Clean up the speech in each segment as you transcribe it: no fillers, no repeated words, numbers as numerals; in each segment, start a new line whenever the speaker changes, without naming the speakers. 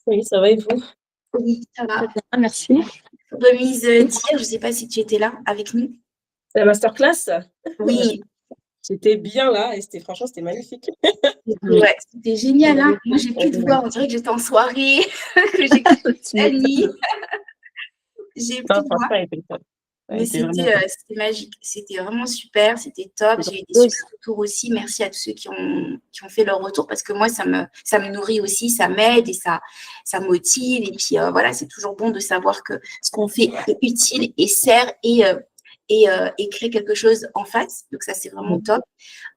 Oui, ça va et vous?
Oui, ça va.
Très bien, merci.
Remise d'hier, je ne sais pas si tu étais là avec nous.
C'est la masterclass?
Oui,
J'étais bien là et franchement, c'était magnifique.
c'était ouais, c'était génial, hein. Moi, j'ai pu te voir, on dirait que j'étais en soirée, que j'écoutais
Tu
la
m'étonnes.
nuit. J'ai pu
Non,
te
franchement,
voir,
elle était top. Elle
mais
était vraiment top.
c'était magique. C'était vraiment super, c'était top. J'ai eu des
Oui,
super retours aussi. Merci à tous ceux qui ont fait leur retour parce que moi, ça me nourrit aussi, ça m'aide et ça motive. Et puis, voilà, c'est toujours bon de savoir que ce qu'on fait est utile et sert et crée quelque chose en face. Donc, ça, c'est vraiment top.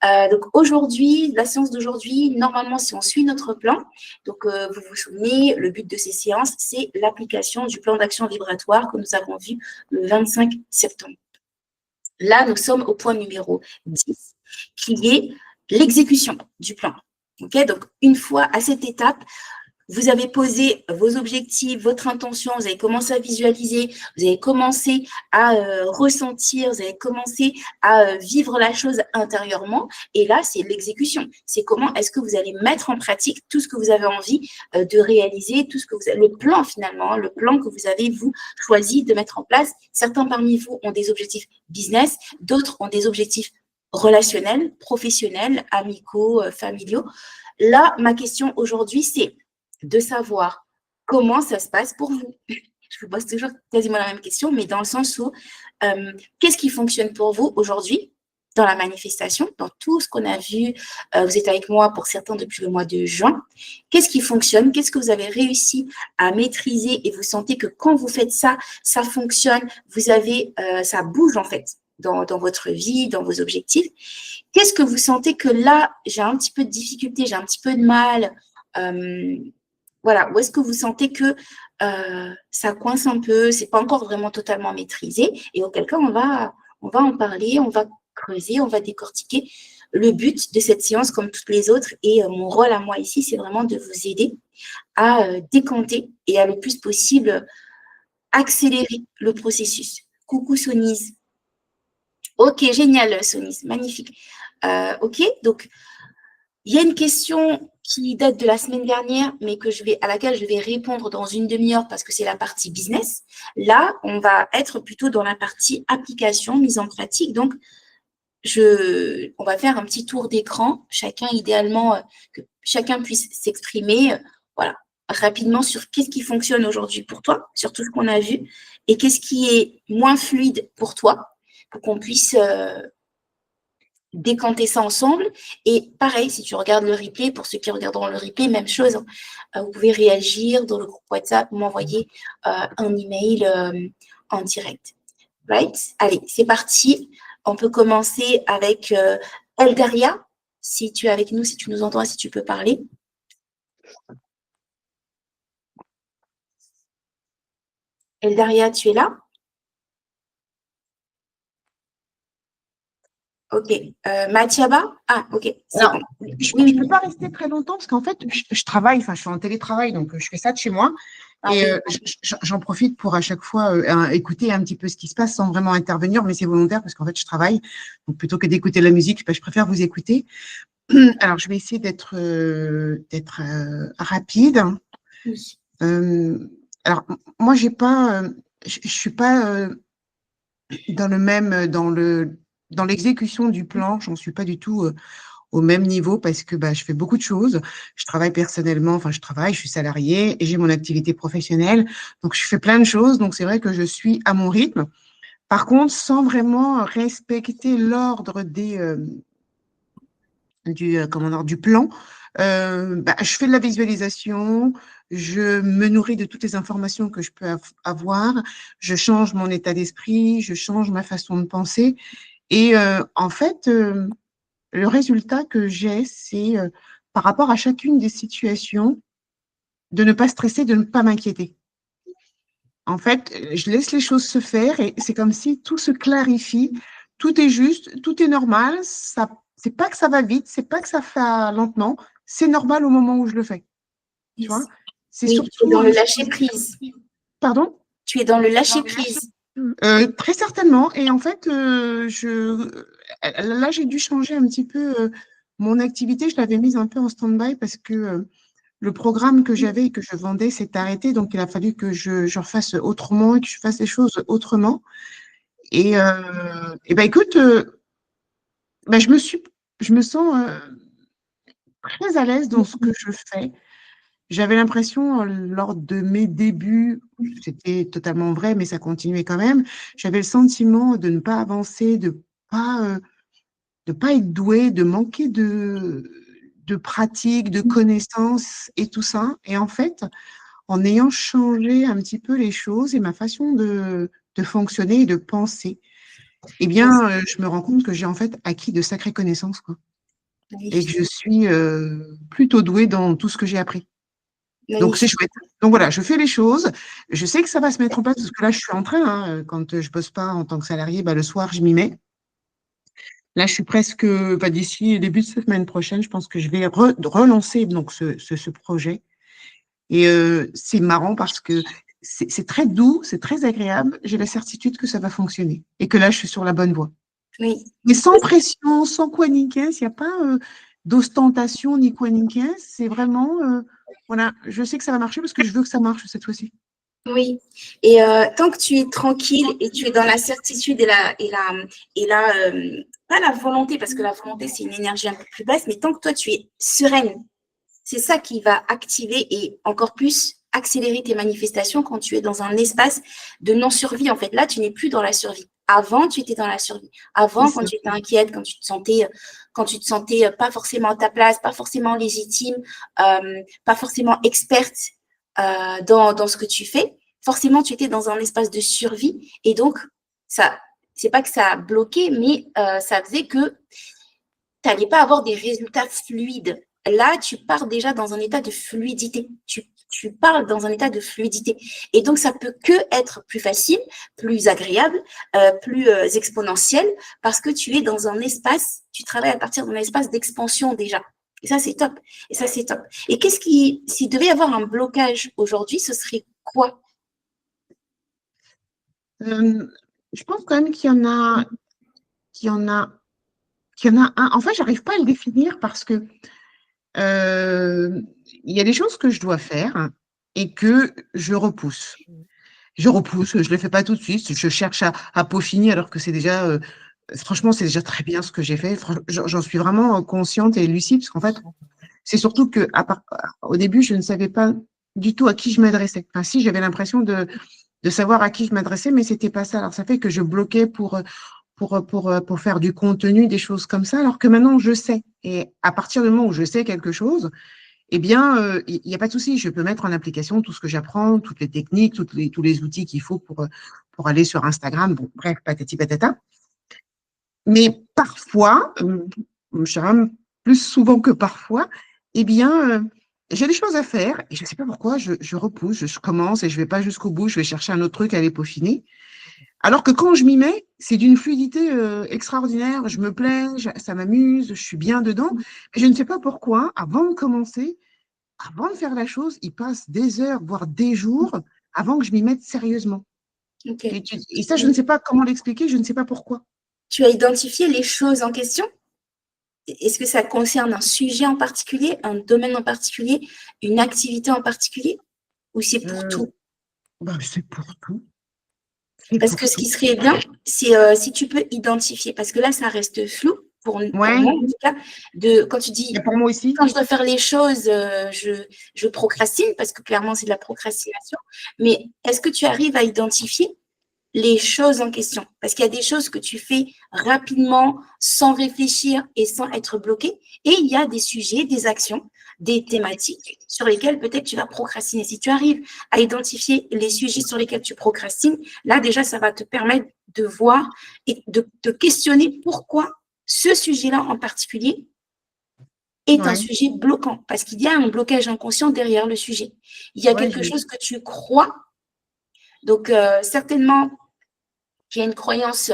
Donc aujourd'hui, la séance d'aujourd'hui, normalement, si on suit notre plan, donc vous vous souvenez, le but de ces séances, c'est l'application du plan d'action vibratoire que nous avons vu le 25 septembre. Là, nous sommes au point numéro 10, qui est l'exécution du plan. Okay, donc, une fois à cette étape, vous avez posé vos objectifs, votre intention, vous avez commencé à visualiser, vous avez commencé à ressentir, vous avez commencé à vivre la chose intérieurement. Et là, c'est l'exécution. C'est comment est-ce que vous allez mettre en pratique tout ce que vous avez envie de réaliser, tout ce que vous avez, le plan finalement, le plan que vous avez, vous, choisi de mettre en place. Certains parmi vous ont des objectifs business, d'autres ont des objectifs relationnels, professionnels, amicaux, familiaux. Là, ma question aujourd'hui, c'est de savoir comment ça se passe pour vous. Je vous pose toujours quasiment la même question, mais dans le sens où qu'est-ce qui fonctionne pour vous aujourd'hui dans la manifestation, dans tout ce qu'on a vu, vous êtes avec moi pour certains depuis le mois de juin. Qu'est-ce qui fonctionne? Qu'est-ce que vous avez réussi à maîtriser et vous sentez que quand vous faites ça, ça fonctionne, vous avez, ça bouge en fait dans votre vie, dans vos objectifs. Qu'est-ce que vous sentez que là, j'ai un petit peu de difficulté, j'ai un petit peu de mal, voilà, où est-ce que vous sentez que ça coince un peu, c'est pas encore vraiment totalement maîtrisé, et auquel cas on va en parler, on va creuser, on va décortiquer. Le but de cette séance, comme toutes les autres, et mon rôle à moi ici, c'est vraiment de vous aider à décanter et à le plus possible accélérer le processus. Coucou Sonise. Ok, génial Sonise, magnifique. Ok, donc il y a une question qui date de la semaine dernière, mais à laquelle je vais répondre dans une demi-heure parce que c'est la partie business. Là, on va être plutôt dans la partie application, mise en pratique. Donc, on va faire un petit tour d'écran, chacun idéalement, que chacun puisse s'exprimer, voilà, rapidement sur qu'est-ce qui fonctionne aujourd'hui pour toi, sur tout ce qu'on a vu, et qu'est-ce qui est moins fluide pour toi, pour qu'on puisse décanter ça ensemble. Et pareil, si tu regardes le replay, pour ceux qui regarderont le replay, même chose, vous pouvez réagir dans le groupe WhatsApp, m'envoyer un email en direct. Right? Allez, c'est parti. On peut commencer avec Eldaria, si tu es avec nous, si tu nous entends, si tu peux parler. Eldaria, tu es là? Ok. Mathiaba? Ah, ok, c'est bon.
Je ne peux pas rester très longtemps parce qu'en fait, je travaille, enfin, je suis en télétravail, donc je fais ça de chez moi. Et j'en profite pour à chaque fois écouter un petit peu ce qui se passe sans vraiment intervenir, mais c'est volontaire parce qu'en fait, je travaille. Donc, plutôt que d'écouter la musique, je préfère vous écouter. Alors, je vais essayer d'être rapide.
Oui.
Alors, moi, je ne suis pas dans l'exécution du plan, j'en suis pas du tout au même niveau parce que je fais beaucoup de choses. Je travaille personnellement, je suis salariée et j'ai mon activité professionnelle. Donc, je fais plein de choses. Donc, c'est vrai que je suis à mon rythme. Par contre, sans vraiment respecter l'ordre du plan, je fais de la visualisation, je me nourris de toutes les informations que je peux avoir, je change mon état d'esprit, je change ma façon de penser. Et en fait, le résultat que j'ai, c'est par rapport à chacune des situations, de ne pas stresser, de ne pas m'inquiéter. En fait, je laisse les choses se faire et c'est comme si tout se clarifie, tout est juste, tout est normal. Ça, c'est pas que ça va vite, c'est pas que ça fait lentement, c'est normal au moment où je le fais. Tu vois? C'est
oui, tu es dans le lâcher-prise.
Pardon?
Tu es dans le lâcher-prise.
Très certainement. Et en fait, là, j'ai dû changer un petit peu mon activité. Je l'avais mise un peu en stand-by parce que le programme que j'avais et que je vendais s'est arrêté, donc il a fallu que je refasse autrement et que je fasse les choses autrement. Et ben écoute, ben, je me sens très à l'aise dans ce que je fais. J'avais l'impression, lors de mes débuts, c'était totalement vrai, mais ça continuait quand même. J'avais le sentiment de ne pas avancer, de pas être douée, de manquer de pratique, de connaissances et tout ça. Et en fait, en ayant changé un petit peu les choses et ma façon de fonctionner et de penser, eh bien, je me rends compte que j'ai en fait acquis de sacrées connaissances, quoi. Et que je suis plutôt douée dans tout ce que j'ai appris. Donc, c'est chouette. Donc, voilà, je fais les choses. Je sais que ça va se mettre en place parce que là, je suis en train, hein, quand je bosse pas en tant que salarié, bah, le soir, je m'y mets. Là, je suis presque, bah, d'ici début de semaine prochaine, je pense que je vais relancer donc ce projet. Et c'est marrant parce que c'est très doux, c'est très agréable. J'ai la certitude que ça va fonctionner et que là, je suis sur la bonne voie.
Oui.
Mais sans pression, sans quoi ni qu'est-ce, il n'y a pas d'ostentation ni quoi ni qu'est-ce. C'est vraiment, voilà, je sais que ça va marcher parce que je veux que ça marche cette fois-ci.
Oui, et tant que tu es tranquille et tu es dans la certitude pas la volonté, parce que la volonté, c'est une énergie un peu plus basse, mais tant que toi, tu es sereine, c'est ça qui va activer et encore plus accélérer tes manifestations quand tu es dans un espace de non-survie. En fait, là, tu n'es plus dans la survie. Avant, tu étais dans la survie. Avant, quand tu étais inquiète, quand tu te sentais pas forcément à ta place, pas forcément légitime, pas forcément experte dans ce que tu fais, forcément, tu étais dans un espace de survie. Et donc, ça, c'est pas que ça a bloqué, mais ça faisait que tu n'allais pas avoir des résultats fluides. Là, tu pars déjà dans un état de fluidité. Tu parles dans un état de fluidité. Et donc, ça peut que être plus facile, plus agréable, plus exponentiel, parce que tu es dans un espace, tu travailles à partir d'un espace d'expansion déjà. Et ça, c'est top. Et ça, c'est top. Et s'il devait y avoir un blocage aujourd'hui, ce serait quoi?
Je pense quand même qu'il y en a, qu'il y en a, qu'il y en a un. En fait, j'arrive pas à le définir parce que il y a des choses que je dois faire et que je repousse. Je repousse, je ne le fais pas tout de suite. Je cherche à peaufiner alors que c'est déjà, franchement, c'est déjà très bien ce que j'ai fait. J'en suis vraiment consciente et lucide parce qu'en fait, c'est surtout que au début, je ne savais pas du tout à qui je m'adressais. Enfin, si, j'avais l'impression de savoir à qui je m'adressais, mais c'était pas ça. Alors, ça fait que je bloquais pour faire du contenu, des choses comme ça, alors que maintenant, je sais. Et à partir du moment où je sais quelque chose, eh bien, il n'y a pas de souci. Je peux mettre en application tout ce que j'apprends, toutes les techniques, tous les outils qu'il faut pour aller sur Instagram. Bon, bref, patati patata. Mais parfois, je dirais même plus souvent que parfois, eh bien, j'ai des choses à faire et je ne sais pas pourquoi, je repousse, je commence et je ne vais pas jusqu'au bout, je vais chercher un autre truc à aller peaufiner. Alors que quand je m'y mets, c'est d'une fluidité extraordinaire, je me plais, ça m'amuse, je suis bien dedans. Et je ne sais pas pourquoi, avant de commencer, avant de faire la chose, il passe des heures, voire des jours, avant que je m'y mette sérieusement.
Okay.
Et ça, je ne sais pas comment l'expliquer, je ne sais pas pourquoi.
Tu as identifié les choses en question? Est-ce que ça concerne un sujet en particulier, un domaine en particulier, une activité en particulier, ou c'est pour tout?
Ben, c'est pour tout.
Parce que ce qui serait bien, c'est si tu peux identifier, parce que là, ça reste flou pour moi, en tout cas, quand tu dis,
pour moi aussi.
Quand je dois faire les choses, je procrastine, parce que clairement, c'est de la procrastination. Mais est-ce que tu arrives à identifier les choses en question? Parce qu'il y a des choses que tu fais rapidement, sans réfléchir et sans être bloqué. Et il y a des sujets, des actions, des thématiques sur lesquelles peut-être tu vas procrastiner. Si tu arrives à identifier les sujets sur lesquels tu procrastines, là déjà, ça va te permettre de voir et de te questionner pourquoi ce sujet-là en particulier est un sujet bloquant. Parce qu'il y a un blocage inconscient derrière le sujet. Il y a quelque chose que tu crois. Donc, certainement, qu'il y a une croyance,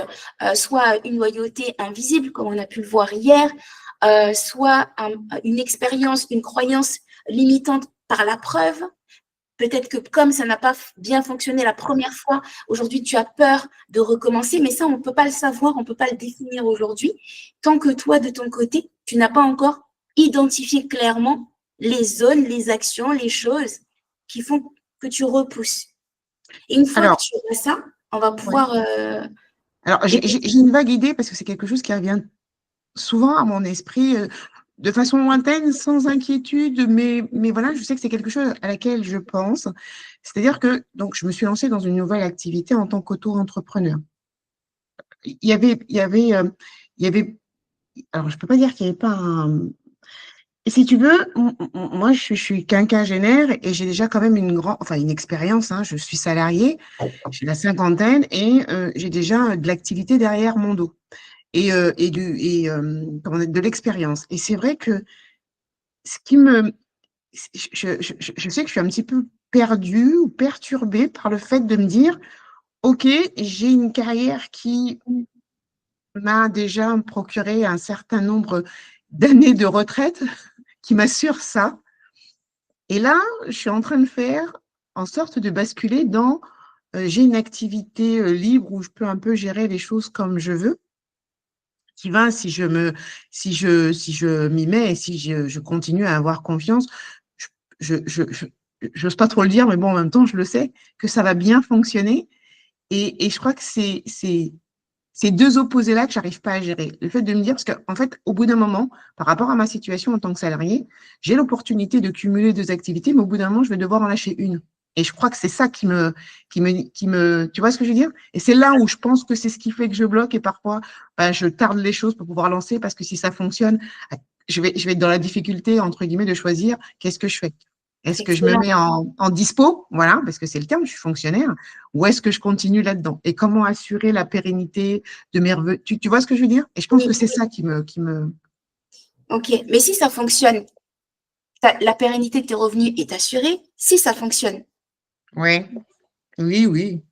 soit une loyauté invisible, comme on a pu le voir hier, soit une expérience, une croyance limitante par la preuve. Peut-être que comme ça n'a pas bien fonctionné la première fois, aujourd'hui, tu as peur de recommencer, mais ça, on ne peut pas le savoir, on ne peut pas le définir aujourd'hui, tant que toi, de ton côté, tu n'as pas encore identifié clairement les zones, les actions, les choses qui font que tu repousses. Et une fois
Alors,
que tu as ça, on va
ouais.
pouvoir…
Alors, j'ai une vague idée parce que c'est quelque chose qui revient souvent à mon esprit de façon lointaine, sans inquiétude, mais voilà, je sais que c'est quelque chose à laquelle je pense. C'est-à-dire que donc, je me suis lancée dans une nouvelle activité en tant qu'auto-entrepreneur. Il y avait, alors je ne peux pas dire qu'il n'y avait pas un… Et si tu veux, moi, je suis quinquagénaire et j'ai déjà quand même une expérience, hein, je suis salariée, j'ai la cinquantaine et j'ai déjà de l'activité derrière mon dos comment dire, de l'expérience. Et c'est vrai que ce qui me, je sais que je suis un petit peu perdue ou perturbée par le fait de me dire, OK, j'ai une carrière qui m'a déjà procuré un certain nombre d'années de retraite qui m'assure ça. Et là, je suis en train de faire en sorte de basculer dans, j'ai une activité libre où je peux un peu gérer les choses comme je veux, qui va, si je m'y mets et si je continue à avoir confiance, j'ose pas trop le dire, mais bon, en même temps, je le sais, que ça va bien fonctionner. Et je crois que c'est ces deux opposés-là que j'arrive pas à gérer. Le fait de me dire, parce qu'en fait, au bout d'un moment, par rapport à ma situation en tant que salarié, j'ai l'opportunité de cumuler deux activités, mais au bout d'un moment, je vais devoir en lâcher une. Et je crois que c'est ça tu vois ce que je veux dire? Et c'est là où je pense que c'est ce qui fait que je bloque et parfois, ben, je tarde les choses pour pouvoir lancer parce que si ça fonctionne, je vais être dans la difficulté, entre guillemets, de choisir qu'est-ce que je fais. Est-ce que je me
Excellent.
mets en dispo, voilà, parce que c'est le terme, je suis fonctionnaire, ou est-ce que je continue là-dedans? Et comment assurer la pérennité de mes revenus? Tu vois ce que je veux dire? Et je pense que
Oui,
c'est ça qui me…
ok. Mais si ça fonctionne, la pérennité de tes revenus est assurée si ça fonctionne.
Oui, oui, oui.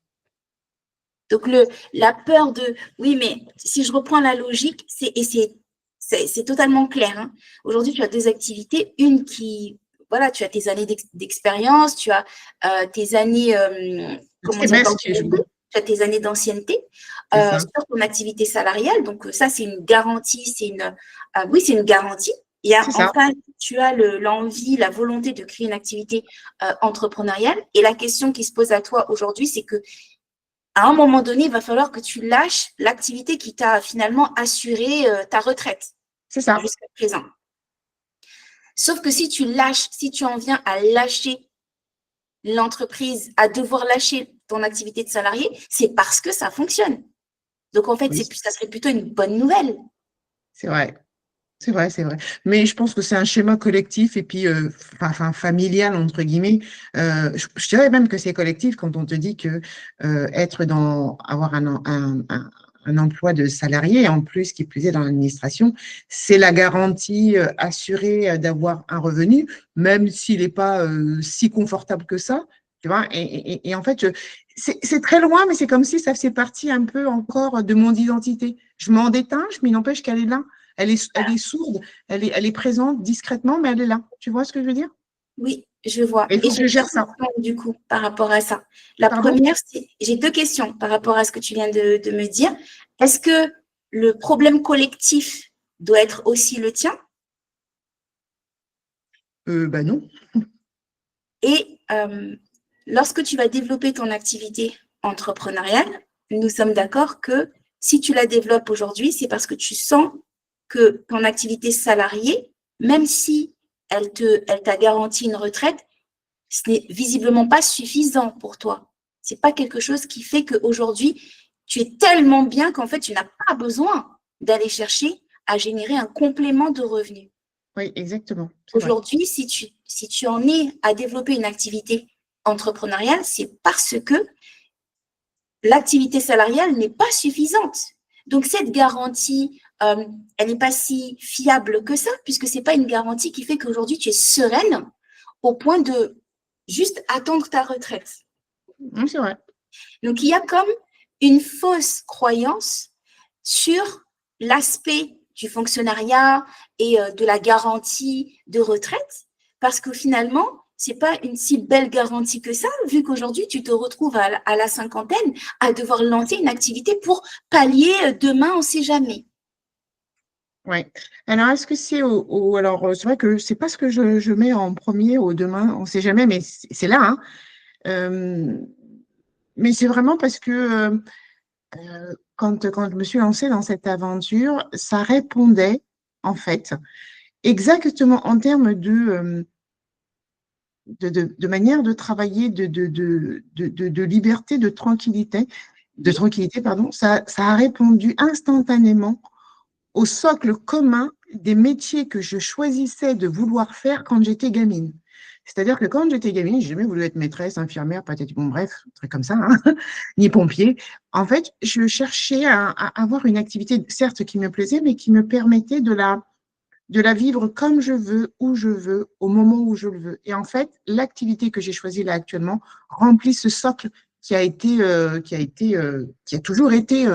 Donc, la peur de… Oui, mais si je reprends la logique, c'est totalement clair. Hein. Aujourd'hui, tu as deux activités. Une qui… Voilà, tu as tes années d'expérience, tu as tes années… comment dire, d'ancienneté, tu as tes années d'ancienneté sur ton activité salariale. Donc, ça, c'est une garantie. Oui, c'est une garantie. Et enfin, tu as l'envie, la volonté de créer une activité entrepreneuriale. Et la question qui se pose à toi aujourd'hui, c'est que à un moment donné, il va falloir que tu lâches l'activité qui t'a finalement assuré ta retraite
C'est ça.
jusqu'à présent. Sauf que si tu en viens à lâcher l'entreprise, à devoir lâcher ton activité de salarié, c'est parce que ça fonctionne. Donc, en fait,
Oui,
ça serait plutôt une bonne nouvelle.
c'est vrai. C'est vrai, c'est vrai. Mais je pense que c'est un schéma collectif et puis familial, entre guillemets. Je dirais même que c'est collectif quand on te dit que avoir un emploi de salarié, en plus, qui plus est dans l'administration, c'est la garantie assurée d'avoir un revenu, même s'il n'est pas si confortable que ça. Tu vois, et en fait, c'est très loin, mais c'est comme si ça faisait partie un peu encore de mon identité. Je m'en détache, mais il n'empêche qu'elle est là. Elle est sourde, elle est présente discrètement, mais elle est là. Tu vois ce que je veux dire?
Oui, je vois.
Et il
Et
faut que
j'ai
je
deux
gère ça.
questions du coup par rapport à ça. La
Pardon?
première, j'ai deux questions par rapport à ce que tu viens de me dire. Est-ce que le problème collectif doit être aussi le tien?
Bah non.
Et lorsque tu vas développer ton activité entrepreneuriale, nous sommes d'accord que si tu la développes aujourd'hui, c'est parce que tu sens que ton activité salariée, même si elle t'a garanti une retraite, ce n'est visiblement pas suffisant pour toi. Ce n'est pas quelque chose qui fait qu'aujourd'hui, tu es tellement bien qu'en fait, tu n'as pas besoin d'aller chercher à générer un complément de revenus.
Oui, exactement. C'est vrai.
Aujourd'hui, si tu en es à développer une activité entrepreneuriale, c'est parce que l'activité salariale n'est pas suffisante. Donc, cette garantie, elle n'est pas si fiable que ça, puisque ce n'est pas une garantie qui fait qu'aujourd'hui, tu es sereine au point de juste attendre ta retraite.
C'est vrai.
Donc, il y a comme une fausse croyance sur l'aspect du fonctionnariat et de la garantie de retraite, parce que finalement, ce n'est pas une si belle garantie que ça, vu qu'aujourd'hui, tu te retrouves à la cinquantaine à devoir lancer une activité pour pallier demain, on ne sait jamais.
Ouais. Alors, est-ce que c'est alors, c'est vrai que c'est pas ce que je mets en premier ou demain, on sait jamais, mais c'est là, hein. Euh, mais c'est vraiment parce que quand je me suis lancée dans cette aventure, ça répondait, en fait, exactement en termes de manière de travailler, de liberté, de tranquillité, pardon, ça a répondu instantanément au socle commun des métiers que je choisissais de vouloir faire quand j'étais gamine. C'est-à-dire que quand j'étais gamine, j'ai jamais voulu être maîtresse, infirmière, peut-être, bon, bref, un truc comme ça, hein, ni pompier. En fait, je cherchais à avoir une activité, certes, qui me plaisait, mais qui me permettait de la vivre comme je veux, où je veux, au moment où je le veux. Et en fait, l'activité que j'ai choisie là actuellement remplit ce socle qui a toujours été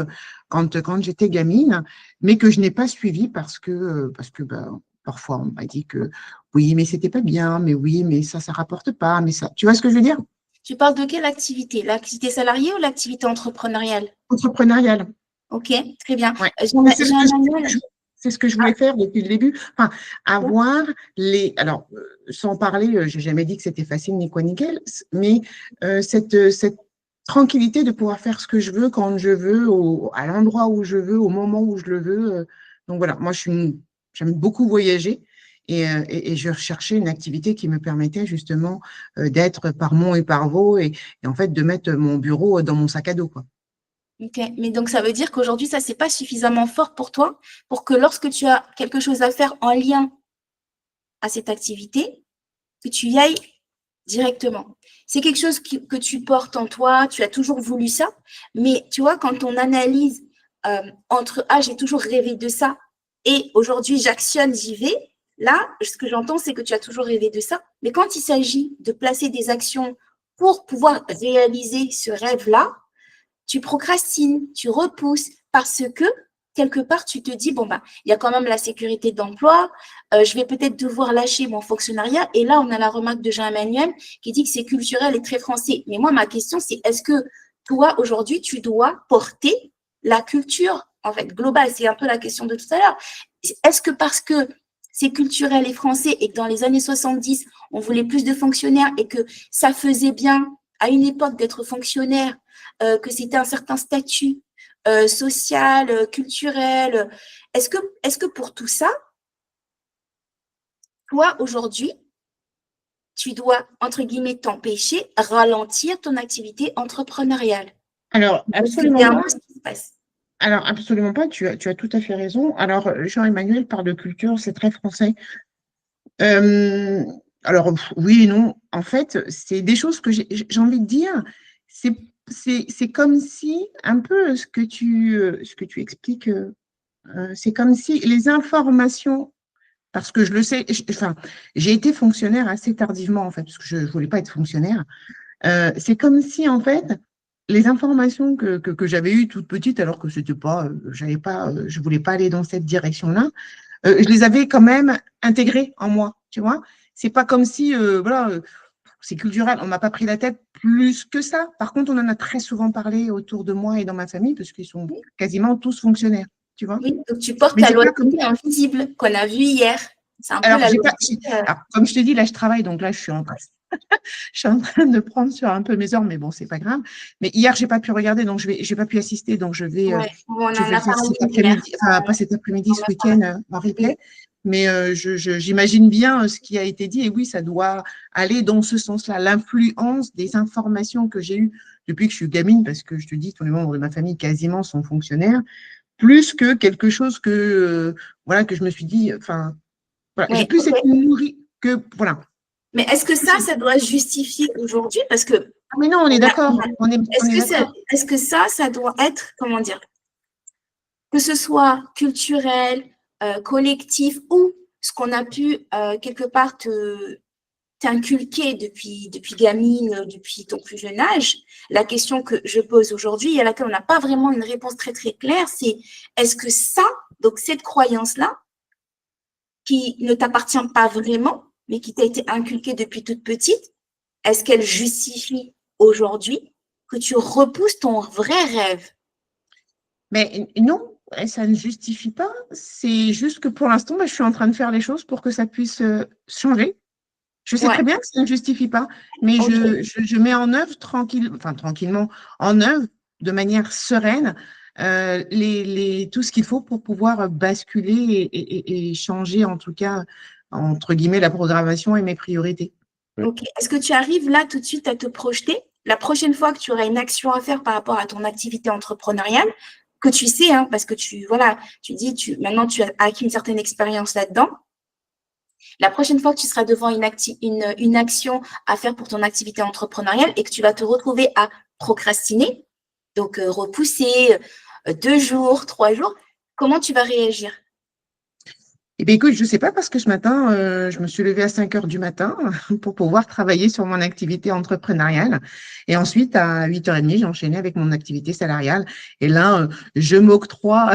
quand j'étais gamine, mais que je n'ai pas suivi parce que ben, parfois on m'a dit que oui, mais c'était pas bien, mais oui, mais ça rapporte pas, mais ça. Tu vois ce que je veux dire?
Tu parles de quelle activité? L'activité salariée ou l'activité entrepreneuriale?
Entrepreneuriale.
Ok, très bien.
Ouais.
J'ai
Mais c'est ce
j'ai un
que
manuel.
c'est ce que je
Ah,
voulais faire depuis le début. Enfin, avoir alors, sans parler, j'ai jamais dit que c'était facile ni quoi nickel, mais cette tranquillité de pouvoir faire ce que je veux quand je veux, à l'endroit où je veux, au moment où je le veux. Donc voilà, moi j'aime beaucoup voyager et je recherchais une activité qui me permettait justement d'être par Mont et par Vaux et en fait de mettre mon bureau dans mon sac à dos, quoi.
ok, mais donc ça veut dire qu'aujourd'hui, ça, c'est pas suffisamment fort pour toi pour que lorsque tu as quelque chose à faire en lien à cette activité, que tu y ailles directement. C'est quelque chose que tu portes en toi, tu as toujours voulu ça, mais tu vois, quand on analyse entre ah, j'ai toujours rêvé de ça et aujourd'hui j'actionne, j'y vais, là, ce que j'entends, c'est que tu as toujours rêvé de ça, mais quand il s'agit de placer des actions pour pouvoir réaliser ce rêve-là, tu procrastines, tu repousses parce que quelque part, tu te dis, bon, bah, il y a quand même la sécurité d'emploi, je vais peut-être devoir lâcher mon fonctionnariat. Et là, on a la remarque de Jean-Emmanuel qui dit que c'est culturel et très français. Mais moi, ma question, c'est est-ce que toi, aujourd'hui, tu dois porter la culture, en fait, globale? C'est un peu la question de tout à l'heure. Est-ce que parce que c'est culturel et français et que dans les années 70, on voulait plus de fonctionnaires et que ça faisait bien à une époque d'être fonctionnaire, que c'était un certain statut social, culturel. Est-ce que pour tout ça, toi, aujourd'hui, tu dois, entre guillemets, t'empêcher, ralentir ton activité entrepreneuriale?
Alors,
Est-ce que
absolument
c'est un
pas.
peu ce qui se passe?
Alors, absolument pas, tu as tout à fait raison. Alors, Jean-Emmanuel parle de culture, c'est très français. Euh, alors, oui et non. En fait, c'est des choses que j'ai envie de dire. C'est, c'est comme si, un peu ce que tu expliques, c'est comme si les informations, parce que je le sais, enfin, j'ai été fonctionnaire assez tardivement, en fait, parce que je ne voulais pas être fonctionnaire. C'est comme si, en fait, les informations que j'avais eues toute petite, alors que c'était pas, je voulais pas aller dans cette direction-là, je les avais quand même intégrées en moi, tu vois. C'est pas comme si, voilà, c'est culturel, on m'a pas pris la tête plus que ça. Par contre, on en a très souvent parlé autour de moi et dans ma famille, parce qu'ils sont quasiment tous fonctionnaires, tu vois.
Oui, donc tu portes
Mais
la
c'est pas comme.
loyauté invisible qu'on a vue hier. C'est un peu
Alors,
la
j'ai pas.
loyauté.
Alors, comme je te dis, là, je travaille, donc là, je suis en train de prendre sur un peu mes heures, mais bon, c'est pas grave. Mais hier, j'ai pas pu regarder, donc j'ai pas pu assister, donc
Ouais, on
je
en
vais le
a
faire
parlé
cet
hier.
après-midi, enfin pas cet après-midi,
On en
ce
a
week-end
parlé.
en
Oui,
replay. Mais j'imagine bien ce qui a été dit, et oui, ça doit aller dans ce sens-là. L'influence des informations que j'ai eues depuis que je suis gamine, parce que je te dis, tous les membres de ma famille quasiment sont fonctionnaires, plus que quelque chose voilà, que je me suis dit, enfin, voilà, j'ai
ouais,
plus
ok.
été nourrie que, voilà.
Mais est-ce que ça doit se justifier aujourd'hui? Parce que
Ah, mais non, on est d'accord, on est d'accord.
est-ce que ça doit être, comment dire, que ce soit culturel, collectif ou ce qu'on a pu quelque part t'inculquer depuis gamine, depuis ton plus jeune âge, la question que je pose aujourd'hui et à laquelle on n'a pas vraiment une réponse très très claire, c'est est-ce que ça, donc cette croyance-là, qui ne t'appartient pas vraiment, mais qui t'a été inculquée depuis toute petite, est-ce qu'elle justifie aujourd'hui que tu repousses ton vrai rêve?
Mais non, Et ça ne justifie pas. C'est juste que pour l'instant, je suis en train de faire les choses pour que ça puisse changer. Je sais très
Ouais,
bien que ça ne justifie pas, mais
ok.
je mets en œuvre tranquillement, en œuvre, de manière sereine, tout ce qu'il faut pour pouvoir basculer et changer, en tout cas, entre guillemets, la programmation et mes priorités.
Ok. Est-ce que tu arrives là tout de suite à te projeter la prochaine fois que tu auras une action à faire par rapport à ton activité entrepreneuriale, que tu sais, hein, parce que voilà, tu dis, maintenant tu as acquis une certaine expérience là-dedans. La prochaine fois que tu seras devant une action à faire pour ton activité entrepreneuriale et que tu vas te retrouver à procrastiner, donc repousser 2 jours, 3 jours, comment tu vas réagir?
Eh bien, écoute, je ne sais pas parce que ce matin, je me suis levée à 5 heures du matin pour pouvoir travailler sur mon activité entrepreneuriale. Et ensuite, à 8h30, j'ai enchaîné avec mon activité salariale. Et là, je m'octroie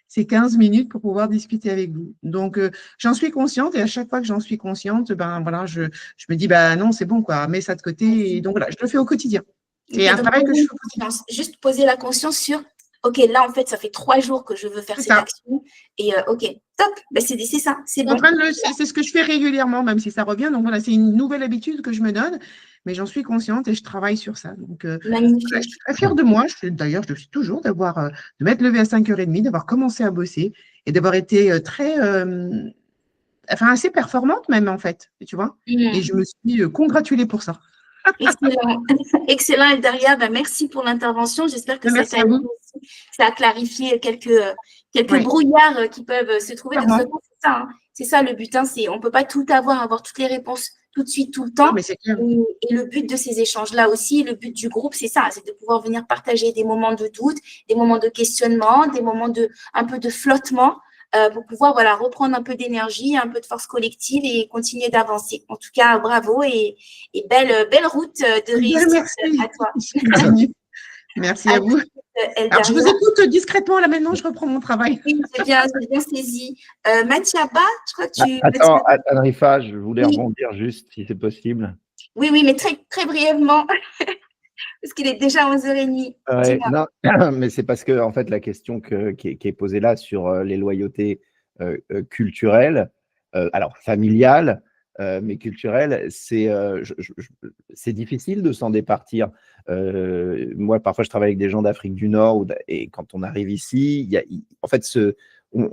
ces 15 minutes pour pouvoir discuter avec vous. Donc, j'en suis consciente et à chaque fois que j'en suis consciente, ben voilà, je me dis, bah non, c'est bon, quoi, mets ça de côté. Et donc, voilà, je le fais au quotidien. C'est
Ok,
un
donc
travail que je
poser une
fais au quotidien.
conscience, juste poser la conscience sur, ok, là en fait, ça fait 3 jours que je veux faire
C'est
cette
ça.
action et ok, top, ben, c'est ça, c'est
Je suis en
bon.
train c'est ce que je fais régulièrement, même si ça revient. Donc voilà, c'est une nouvelle habitude que je me donne, mais j'en suis consciente et je travaille sur ça. Donc voilà, je
Magnifique.
suis très fière de moi. D'ailleurs, je le suis toujours de m'être levée à 5h30, d'avoir commencé à bosser et d'avoir été enfin assez performante même en fait, tu vois. Et je
Hmm.
me suis congratulée pour ça.
Excellent, excellent Eldaria, ben, merci pour l'intervention. J'espère que ça
Merci
t'a
à
aidé
vous.
aussi, ça a clarifié quelques
Oui,
brouillards qui peuvent se trouver. De toute
clairement.
façon, c'est ça le but. Hein, on ne peut pas tout avoir toutes les réponses tout de suite, tout le
Non,
temps.
mais c'est clair.
Et le but de ces échanges-là aussi, le but du groupe, c'est ça, c'est de pouvoir venir partager des moments de doute, des moments de questionnement, des moments un peu de flottement, pour pouvoir voilà, reprendre un peu d'énergie, un peu de force collective et continuer d'avancer. En tout cas, bravo et belle route de
Ben,
réussite à
merci.
toi.
Je continue. Merci
À
à
très
vous.
vite,
Alors, je vous
Eldaria.
écoute discrètement là maintenant, je reprends mon travail.
Oui, j'ai bien saisi. Mathiaba, je crois que
Attends, Rifa, je voulais
Oui,
rebondir juste, si c'est possible.
oui, mais très, très brièvement, parce qu'il est déjà 11h30.
Ouais,
Dis-moi.
non, mais c'est parce que en fait la question qui est posée là sur les loyautés culturelles, alors familiales, mais culturelles, c'est difficile de s'en départir. Moi, parfois, je travaille avec des gens d'Afrique du Nord et quand on arrive ici, en fait,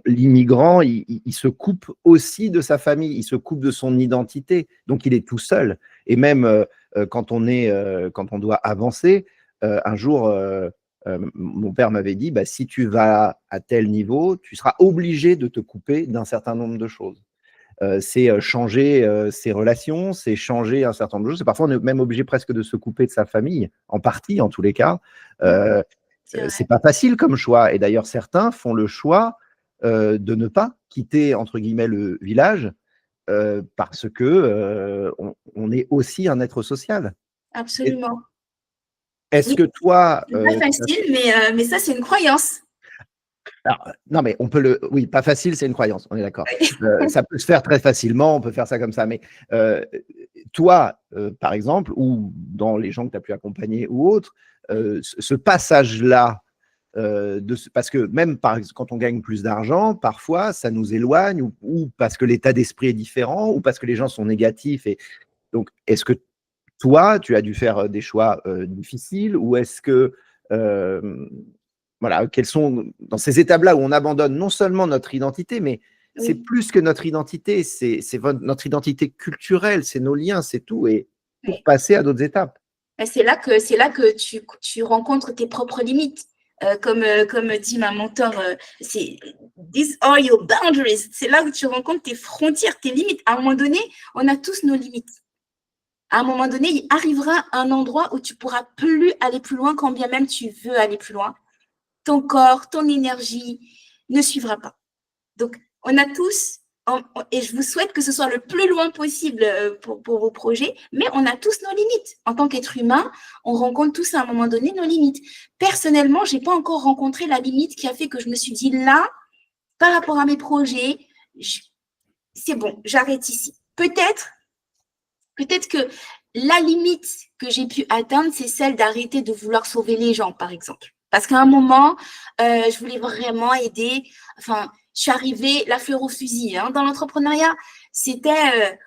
l'immigrant, il se coupe aussi de sa famille, il se coupe de son identité, donc il est tout seul. Et même quand on doit avancer. Un jour, mon père m'avait dit, bah, si tu vas à tel niveau, tu seras obligé de te couper d'un certain nombre de choses. C'est changer ses relations, c'est changer un certain nombre de choses. C'est parfois on est même obligé presque de se couper de sa famille, en partie en tous les cas. Euh,
C'est vrai.
c'est pas facile comme choix. Et d'ailleurs, certains font le choix de ne pas quitter entre guillemets le village parce que on est aussi un être social.
Absolument.
Est-ce
Oui,
que toi,
c'est pas facile, mais ça, c'est une croyance.
alors, non, mais oui, pas facile, c'est une croyance, on est d'accord. Ça peut se faire très facilement, on peut faire ça comme ça, mais toi, par exemple, ou dans les gens que tu as pu accompagner ou autres, ce passage-là, parce que même par exemple, quand on gagne plus d'argent, parfois ça nous éloigne, ou parce que l'état d'esprit est différent, ou parce que les gens sont négatifs. Et donc, est-ce que toi, tu as dû faire des choix difficiles, ou est-ce que voilà, quelles sont dans ces étapes-là où on abandonne non seulement notre identité, mais c'est
Oui,
plus que notre identité, c'est notre identité culturelle, c'est nos liens, c'est tout, et pour
oui.
passer à d'autres étapes.
Et c'est là que tu rencontres tes propres limites. Comme dit ma mentor, c'est these are your boundaries. C'est là où tu rencontres tes frontières, tes limites. À un moment donné, on a tous nos limites. À un moment donné, il arrivera un endroit où tu pourras plus aller plus loin, quand bien même tu veux aller plus loin. Ton corps, ton énergie ne suivra pas. Donc, on a tous, et je vous souhaite que ce soit le plus loin possible pour vos projets, mais on a tous nos limites. En tant qu'être humain, on rencontre tous à un moment donné nos limites. Personnellement, je n'ai pas encore rencontré la limite qui a fait que je me suis dit là, par rapport à mes projets, c'est bon, j'arrête ici. Peut-être que la limite que j'ai pu atteindre, c'est celle d'arrêter de vouloir sauver les gens, par exemple. Parce qu'à un moment, je voulais vraiment aider. Enfin, je suis arrivée la fleur au fusil hein, dans l'entrepreneuriat. C'était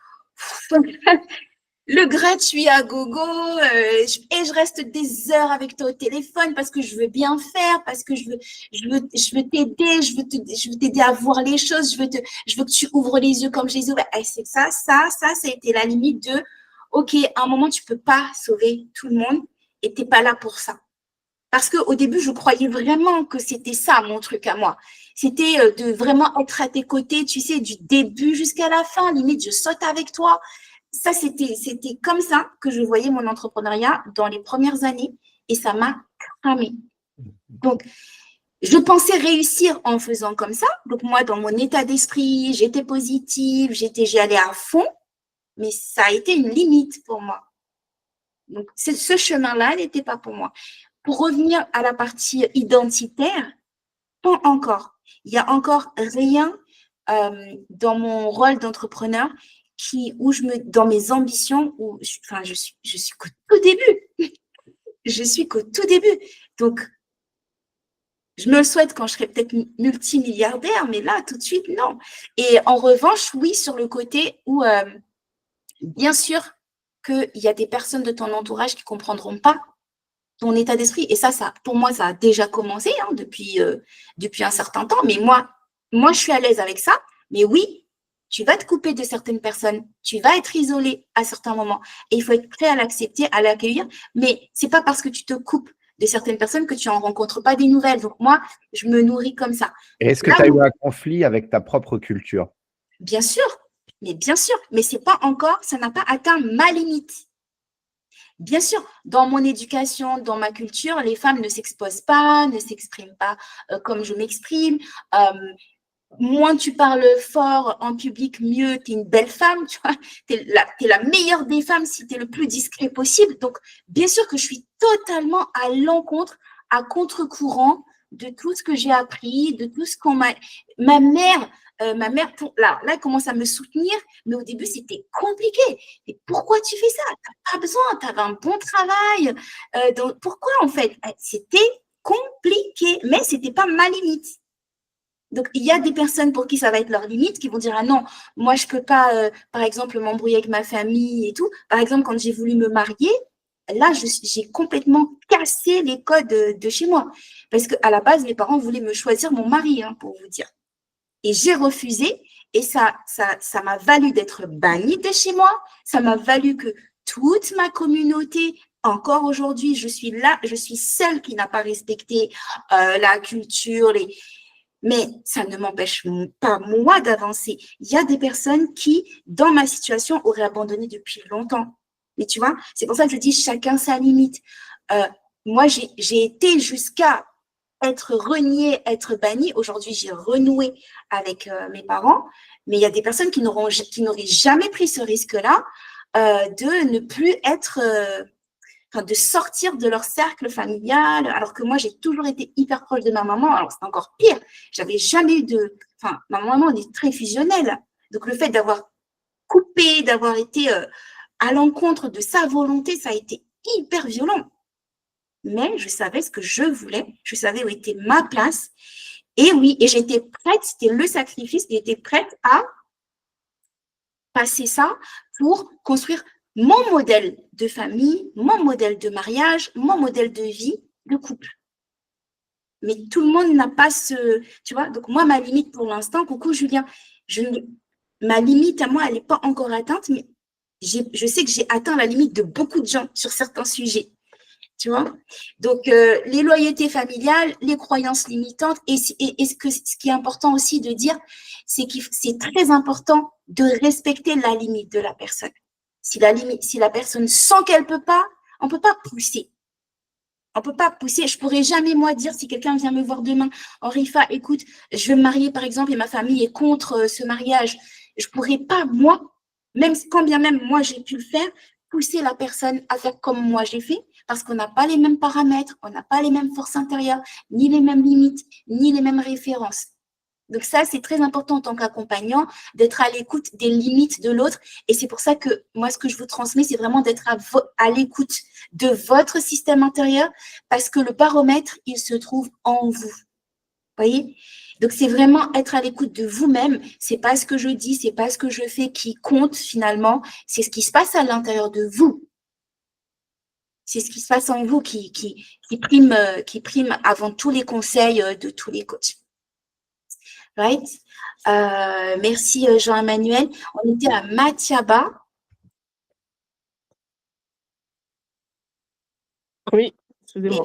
le gratuit à gogo et je reste des heures avec toi au téléphone parce que je veux bien faire, parce que je veux t'aider, je veux t'aider à voir les choses, je veux que tu ouvres les yeux comme je les ouvre. Et c'est ça a été la limite de, ok, à un moment, tu peux pas sauver tout le monde et t'es pas là pour ça. Parce qu'au début, je croyais vraiment que c'était ça, mon truc à moi. C'était de vraiment être à tes côtés, tu sais, du début jusqu'à la fin. Limite, je saute avec toi. Ça, c'était comme ça que je voyais mon entrepreneuriat dans les premières années et ça m'a cramé. Donc, je pensais réussir en faisant comme ça. Donc, moi, dans mon état d'esprit, j'étais positive, j'y allais à fond, mais ça a été une limite pour moi. Donc, ce chemin-là n'était pas pour moi. Pour revenir à la partie identitaire, pas encore. Il n'y a encore rien dans mon rôle d'entrepreneur dans mes ambitions, je suis qu'au tout début. Je suis qu'au tout début. Donc, je me le souhaite quand je serai peut-être multimilliardaire, mais là, tout de suite, non. Et en revanche, oui, sur le côté où, bien sûr, qu'il y a des personnes de ton entourage qui ne comprendront pas ton état d'esprit. Et ça, pour moi, ça a déjà commencé hein, depuis un certain temps. Mais moi, je suis à l'aise avec ça. Mais oui, tu vas te couper de certaines personnes. Tu vas être isolé à certains moments. Et il faut être prêt à l'accepter, à l'accueillir. Mais ce n'est pas parce que tu te coupes de certaines personnes que tu n'en rencontres pas des nouvelles. Donc moi, je me nourris comme ça.
Et est-ce que tu as eu un conflit avec ta propre culture?
Bien sûr. Mais c'est pas encore, ça n'a pas atteint ma limite. Bien sûr, dans mon éducation, dans ma culture, les femmes ne s'exposent pas, ne s'expriment pas comme je m'exprime. Moins tu parles fort en public, mieux tu es une belle femme, tu vois. Tu es la meilleure des femmes si tu es le plus discret possible. Donc, bien sûr que je suis totalement à l'encontre, à contre-courant de tout ce que j'ai appris, de tout ce qu'on m'a… Ma mère, là, elle commence à me soutenir, mais au début, c'était compliqué. Et pourquoi tu fais ça? Tu n'as pas besoin, tu avais un bon travail. Donc, pourquoi, en fait? C'était compliqué, mais ce n'était pas ma limite. Donc, il y a des personnes pour qui ça va être leur limite, qui vont dire « Ah non, moi, je ne peux pas, par exemple, m'embrouiller avec ma famille et tout. » Par exemple, quand j'ai voulu me marier, là, j'ai complètement cassé les codes de chez moi. Parce qu'à la base, mes parents voulaient me choisir mon mari, hein, pour vous dire. Et j'ai refusé et ça m'a valu d'être bannie de chez moi. Ça m'a valu que toute ma communauté, encore aujourd'hui, je suis là, je suis celle qui n'a pas respecté la culture, mais ça ne m'empêche pas, moi, d'avancer. Il y a des personnes qui, dans ma situation, auraient abandonné depuis longtemps. Mais tu vois, c'est pour ça que je dis chacun sa limite. Moi, j'ai été jusqu'à être reniée, être bannie. Aujourd'hui, j'ai renoué avec mes parents. Mais il y a des personnes qui n'auraient jamais pris ce risque-là de ne plus être… de sortir de leur cercle familial, alors que moi, j'ai toujours été hyper proche de ma maman. Alors, c'est encore pire. J'avais jamais eu ma maman est très fusionnelle. Donc, le fait d'avoir coupé, d'avoir été à l'encontre de sa volonté, ça a été hyper violent. Mais je savais ce que je voulais. Je savais où était ma place. Et oui, et j'étais prête, c'était le sacrifice, j'étais prête à passer ça pour construire mon modèle de famille, mon modèle de mariage, mon modèle de vie, de couple. Mais tout le monde n'a pas tu vois, donc moi, ma limite pour l'instant, coucou Julien, ma limite à moi, elle n'est pas encore atteinte, mais je sais que j'ai atteint la limite de beaucoup de gens sur certains sujets. Tu vois, donc les loyautés familiales, les croyances limitantes, et ce qui est important aussi de dire, c'est que c'est très important de respecter la limite de la personne. Si la personne sent qu'elle ne peut pas, on ne peut pas pousser. On ne peut pas pousser. Je ne pourrais jamais, moi, dire si quelqu'un vient me voir demain, oh Rifa, écoute, je veux me marier, par exemple, et ma famille est contre ce mariage. Je ne pourrais pas, moi, quand bien même moi j'ai pu le faire, pousser la personne à faire comme moi j'ai fait, parce qu'on n'a pas les mêmes paramètres, on n'a pas les mêmes forces intérieures, ni les mêmes limites, ni les mêmes références. Donc ça, c'est très important en tant qu'accompagnant, d'être à l'écoute des limites de l'autre. Et c'est pour ça que moi, ce que je vous transmets, c'est vraiment d'être à l'écoute de votre système intérieur, parce que le baromètre, il se trouve en vous. Voyez? Donc, c'est vraiment être à l'écoute de vous-même. C'est pas ce que je dis, c'est pas ce que je fais qui compte finalement. C'est ce qui se passe à l'intérieur de vous. C'est ce qui se passe en vous qui prime avant tous les conseils de tous les coachs. Right? Merci Jean-Emmanuel. On était à Matiaba.
Oui, excusez-moi.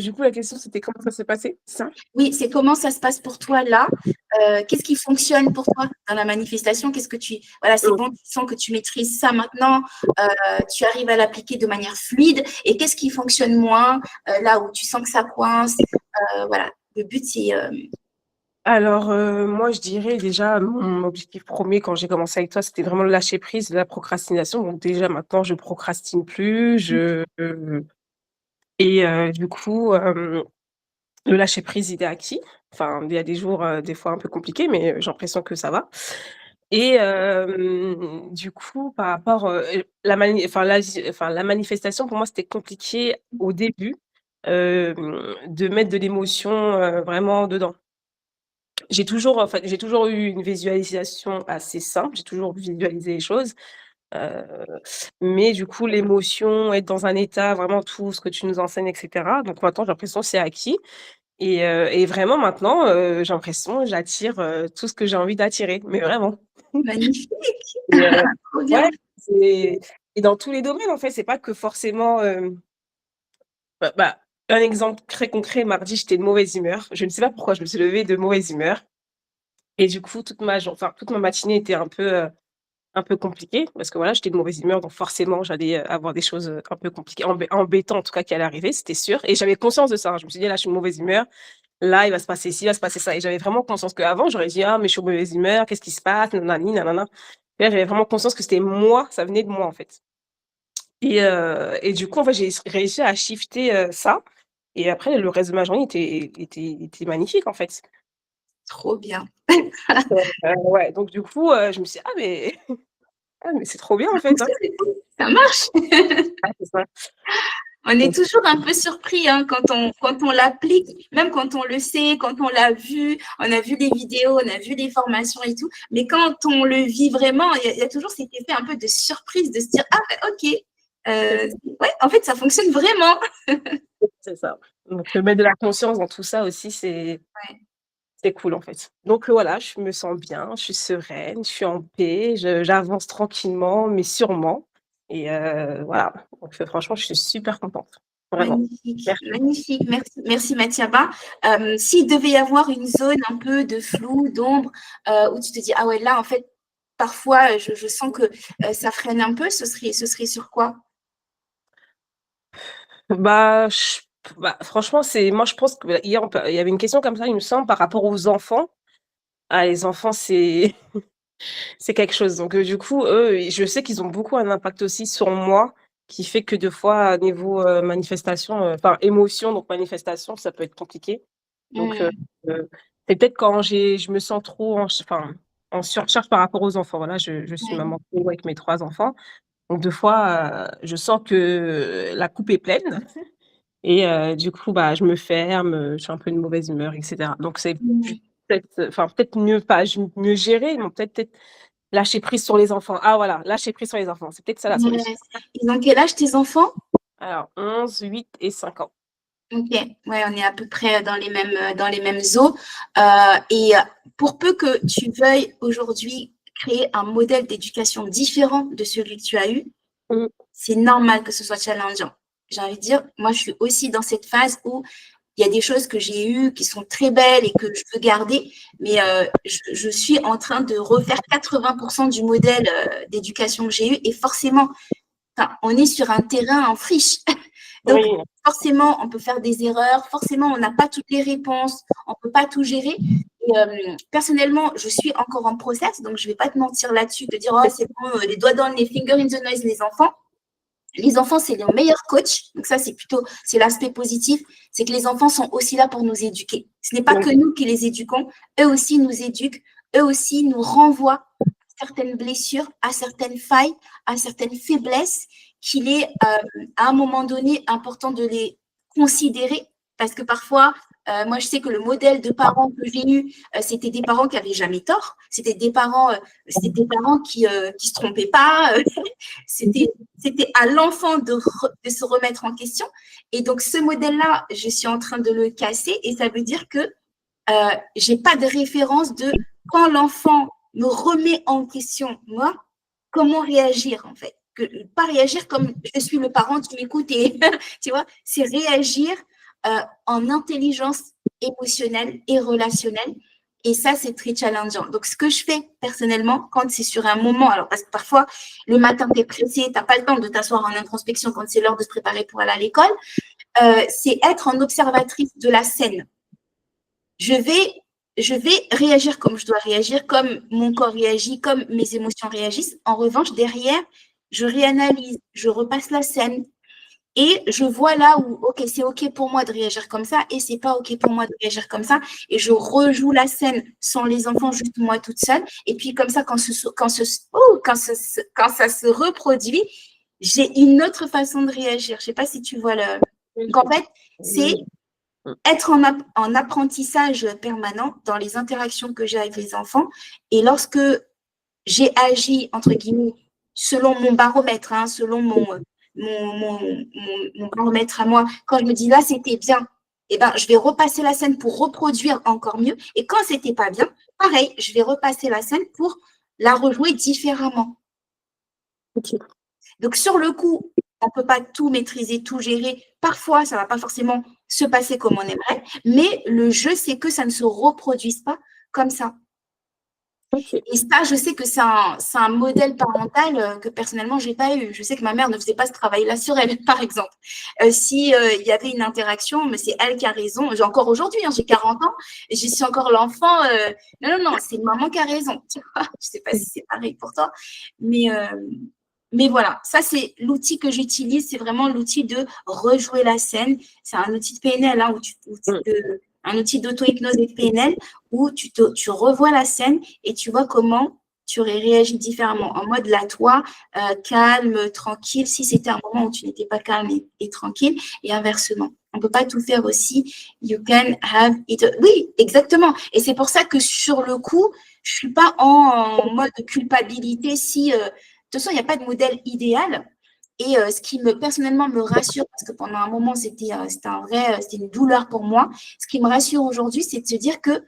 Du coup, la question, c'était comment ça s'est passé, ça?
Oui, c'est comment ça se passe pour toi là. Qu'est-ce qui fonctionne pour toi dans la manifestation? Qu'est-ce que voilà, c'est bon, tu sens que tu maîtrises ça maintenant, tu arrives à l'appliquer de manière fluide. Et qu'est-ce qui fonctionne moins là où tu sens que ça coince? Voilà, le but, c'est…
Alors, moi, je dirais déjà, mon objectif premier quand j'ai commencé avec toi, c'était vraiment le lâcher prise, la procrastination. Donc déjà, maintenant, je procrastine plus. Et du coup, le lâcher prise, il est acquis. Enfin, il y a des jours, des fois un peu compliqués, mais j'ai l'impression que ça va. Et du coup, par rapport, la manifestation, pour moi, c'était compliqué au début, de mettre de l'émotion, vraiment dedans. J'ai toujours eu une visualisation assez simple, j'ai toujours visualisé les choses, heu, mais du coup, l'émotion, être dans un état, vraiment tout ce que tu nous enseignes et cetera, donc maintenant, j'ai l'impression que c'est acquis et vraiment maintenant, j'ai l'impression, j'attire, tout ce que j'ai envie d'attirer, mais vraiment.
Magnifique.
Et
Trop
ouais,
bien.
et dans tous les domaines, en fait, c'est pas que forcément, un exemple très concret, mardi, j'étais de mauvaise humeur. Je ne sais pas pourquoi je me suis levée de mauvaise humeur et du coup, toute ma matinée était un peu compliquée parce que voilà, j'étais de mauvaise humeur, donc forcément, j'allais, avoir des choses, un peu compliquées, embêtantes en tout cas qui allaient arriver, c'était sûr et j'avais conscience de ça, hein. Je me suis dit: «Là, je suis de mauvaise humeur, là, il va se passer ci, il va se passer ça» et j'avais vraiment conscience qu'avant, j'aurais dit: «Ah mais je suis de mauvaise humeur, qu'est-ce qui se passe? Nanani, nanana». Et là, j'avais vraiment conscience que c'était moi, ça venait de moi, en fait et du coup, en fait, j'ai réussi à shifter, ça et après le reste de ma journée était magnifique, en fait.
Trop bien.
Ouais, donc du coup, je me suis dit: «Ah mais ah mais c'est trop bien, en fait, hein».
Ça marche.
Ouais, c'est ça.
On est toujours un peu surpris hein, quand on l'applique, même quand on le sait, quand on l'a vu, on a vu des vidéos, on a vu des formations et tout. Mais quand on le vit vraiment, il y a toujours cet effet un peu de surprise, de se dire ah ben, ok, ouais, en fait ça fonctionne vraiment.
C'est ça. Donc mettre de la conscience dans tout ça aussi,
Ouais.
c'est cool, en fait. Donc voilà, je me sens bien, je suis sereine, je suis en paix, j'avance tranquillement mais sûrement et voilà. Donc franchement, je suis super contente, vraiment.
Magnifique,
Merci.
magnifique. Merci, merci Mathiaba. S'il devait y avoir une zone un peu de flou, d'ombre, où tu te dis, ah ouais, là, en fait, parfois, je sens que ça freine un peu, ce serait sur quoi?
Bah, franchement, moi, je pense que hier, il y avait une question comme ça, il me semble, par rapport aux enfants. Ah, les enfants, c'est c'est quelque chose. Donc, du coup, eux, je sais qu'ils ont beaucoup un impact aussi sur moi, qui fait que des fois, niveau, manifestation, enfin émotion, donc manifestation, ça peut être compliqué. Donc,
Hmm,
c'est peut-être quand je me sens trop en surcharge par rapport aux enfants. Voilà, je suis
ouais.
maman solo avec mes 3 enfants. Donc des fois, je sens que la coupe est pleine et du coup, bah, je me ferme, je suis un peu de mauvaise humeur et cetera. Donc c'est
Hmm,
juste peut-être mieux pas mieux gérer, mais peut-être lâcher prise sur les enfants. Ah voilà, lâcher prise sur les enfants, c'est peut-être ça la solution.
ouais. Ils ont quel âge tes enfants?
Alors 11, 8 et 5 ans.
Ok, ouais, on est à peu près dans les mêmes eaux. Et pour peu que tu veuilles aujourd'hui créer un modèle d'éducation différent de celui que tu as eu,
Mmh.
c'est normal que ce soit challengeant. J'ai envie de dire, moi, je suis aussi dans cette phase où il y a des choses que j'ai eues qui sont très belles et que je veux garder, mais je suis en train de refaire 80% du modèle d'éducation que j'ai eu et forcément, on est sur un terrain en friche. Donc,
Oui,
forcément, on peut faire des erreurs, forcément, on n'a pas toutes les réponses, on ne peut pas tout gérer. Et, personnellement, je suis encore en process, donc je ne vais pas te mentir là-dessus, te dire, oh, c'est bon, les doigts dans les fingers in the noise, les enfants. Les enfants, c'est les meilleurs coachs. Donc ça, c'est l'aspect positif. C'est que les enfants sont aussi là pour nous éduquer. Ce n'est pas que nous qui les éduquons. Eux aussi nous éduquent. Eux aussi nous renvoient à certaines blessures, à certaines failles, à certaines faiblesses qu'il est, à un moment donné, important de les considérer. Parce que parfois, moi, je sais que le modèle de parents que j'ai eu, c'était des parents qui n'avaient jamais tort. C'était des parents qui se trompaient pas. C'était à l'enfant de se remettre en question. Et donc, ce modèle-là, je suis en train de le casser. Et ça veut dire que je n'ai pas de référence de quand l'enfant me remet en question, moi, comment réagir, en fait. Pas réagir comme je suis le parent qui m'écoute, et tu vois, c'est réagir en intelligence émotionnelle et relationnelle. Et ça, c'est très challengeant. Donc, ce que je fais personnellement, quand c'est sur un moment, alors parce que parfois, le matin, tu es pressé, tu n'as pas le temps de t'asseoir en introspection quand c'est l'heure de se préparer pour aller à l'école, c'est être en observatrice de la scène. Je vais réagir comme je dois réagir, comme mon corps réagit, comme mes émotions réagissent. En revanche, derrière, je réanalyse, je repasse la scène, et je vois là où, ok, c'est ok pour moi de réagir comme ça et c'est pas ok pour moi de réagir comme ça. Et je rejoue la scène sans les enfants, juste moi toute seule. Et puis comme ça, quand ça se reproduit, j'ai une autre façon de réagir. Je sais pas si tu vois le. Donc en fait, c'est être en apprentissage permanent dans les interactions que j'ai avec les enfants. Et lorsque j'ai agi, entre guillemets, selon mon baromètre, selon mon baromètre à moi, quand je me dis là, c'était bien, eh ben, je vais repasser la scène pour reproduire encore mieux. Et quand c'était pas bien, pareil, je vais repasser la scène pour la rejouer différemment.
Okay.
Donc, sur le coup, on ne peut pas tout maîtriser, tout gérer. Parfois, ça ne va pas forcément se passer comme on aimerait, mais le jeu, c'est que ça ne se reproduise pas comme ça.
Okay.
Et ça, je sais que c'est un modèle parental que personnellement, je n'ai pas eu. Je sais que ma mère ne faisait pas ce travail-là sur elle, par exemple. Si il y avait une interaction, mais c'est elle qui a raison. J'ai encore aujourd'hui, j'ai 40 ans, et je suis encore l'enfant. Non, c'est maman qui a raison. Tu vois, je ne sais pas si c'est pareil pour toi. Mais voilà, ça, c'est l'outil que j'utilise. C'est vraiment l'outil de rejouer la scène. C'est un outil de PNL, un outil d'auto-hypnose et de PNL où tu revois la scène et tu vois comment tu aurais réagi différemment. En mode là, toi, calme, tranquille, si c'était un moment où tu n'étais pas calme et tranquille, et inversement. On ne peut pas tout faire aussi. You can have it. Oui, exactement. Et c'est pour ça que sur le coup, je ne suis pas en mode culpabilité si… de toute façon, il n'y a pas de modèle idéal. Et ce qui personnellement me rassure, parce que pendant un moment, c'était une douleur pour moi. Ce qui me rassure aujourd'hui, c'est de se dire que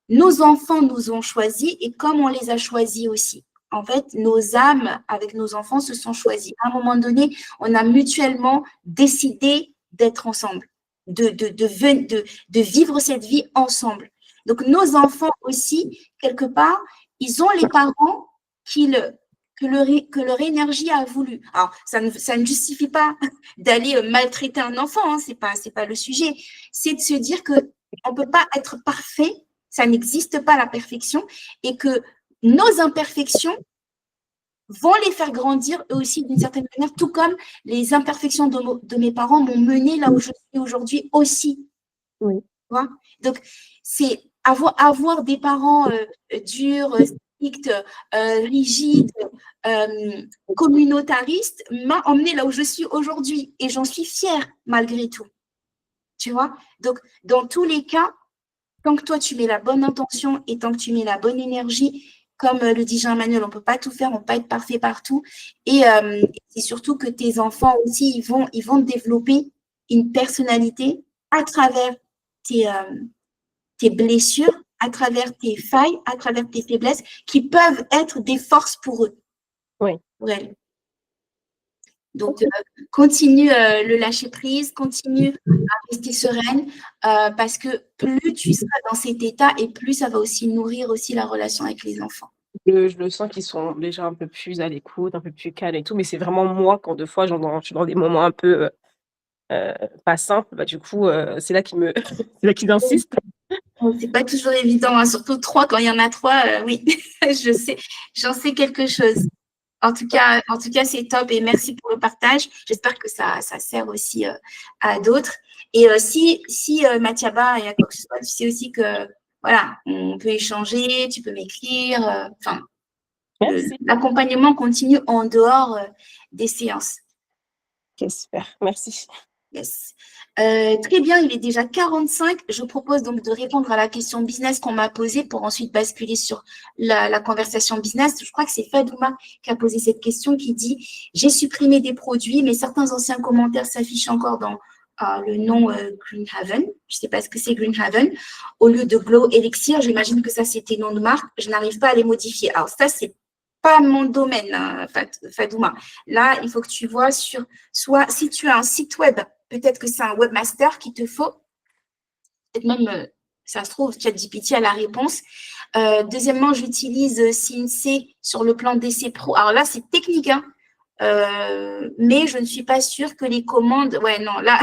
nos enfants nous ont choisis et comme on les a choisis aussi. En fait, nos âmes avec nos enfants se sont choisies. À un moment donné, on a mutuellement décidé d'être ensemble, de vivre cette vie ensemble. Donc, nos enfants aussi, quelque part, ils ont les parents que leur énergie a voulu. Alors, ça ne justifie pas d'aller maltraiter un enfant, c'est pas le sujet. C'est de se dire qu'on ne peut pas être parfait, ça n'existe pas la perfection, et que nos imperfections vont les faire grandir eux aussi d'une certaine manière, tout comme les imperfections de mes parents m'ont mené là où je suis aujourd'hui aussi.
Oui.
Donc, c'est avoir des parents durs, stricts, rigides, communautaristes m'a emmené là où je suis aujourd'hui et j'en suis fière malgré tout. Tu vois? Donc, dans tous les cas, tant que toi, tu mets la bonne intention et tant que tu mets la bonne énergie, comme le dit Jean-Emmanuel, on ne peut pas tout faire, on ne peut pas être parfait partout. Et c'est surtout que tes enfants aussi, ils vont développer une personnalité à travers tes blessures, à travers tes failles, à travers tes faiblesses, qui peuvent être des forces pour eux.
Oui.
Pour elles. Donc, continue le lâcher-prise, continue à rester sereine, parce que plus tu seras dans cet état et plus ça va aussi nourrir aussi la relation avec les enfants.
Je le sens qu'ils sont déjà un peu plus à l'écoute, un peu plus calmes et tout, mais c'est vraiment moi quand de fois je suis dans des moments un peu pas simples, bah, du coup, c'est là qu'ils c'est là qu'ils insistent.
C'est pas toujours évident, surtout 3, quand il y en a 3, oui, j'en sais quelque chose. En tout cas, c'est top et merci pour le partage. J'espère que ça sert aussi à d'autres. Et si Mathiaba, il y a quoi que ce soit, tu sais aussi que voilà, on peut échanger, tu peux m'écrire. Enfin,
Merci.
l'accompagnement continue en dehors des séances.
Ok, super. Merci.
Yes. Très bien, il est déjà 45. Je propose donc de répondre à la question business qu'on m'a posée pour ensuite basculer sur la conversation business. Je crois que c'est Fadouma qui a posé cette question qui dit « J'ai supprimé des produits, mais certains anciens commentaires s'affichent encore dans le nom Greenhaven. Je ne sais pas ce que c'est Greenhaven. Au lieu de Glow Elixir, j'imagine que ça, c'était nom de marque. Je n'arrive pas à les modifier. » Alors ça, c'est pas mon domaine, hein, Fadouma. Là, il faut que tu vois sur, soit si tu as un site web, peut-être que c'est un webmaster qu'il te faut. Peut-être même, ça se trouve, ChatGPT a la réponse. Deuxièmement, j'utilise CNC sur le plan DC Pro. Alors là, c'est technique, hein, mais je ne suis pas sûre que les commandes… Ouais, non, là,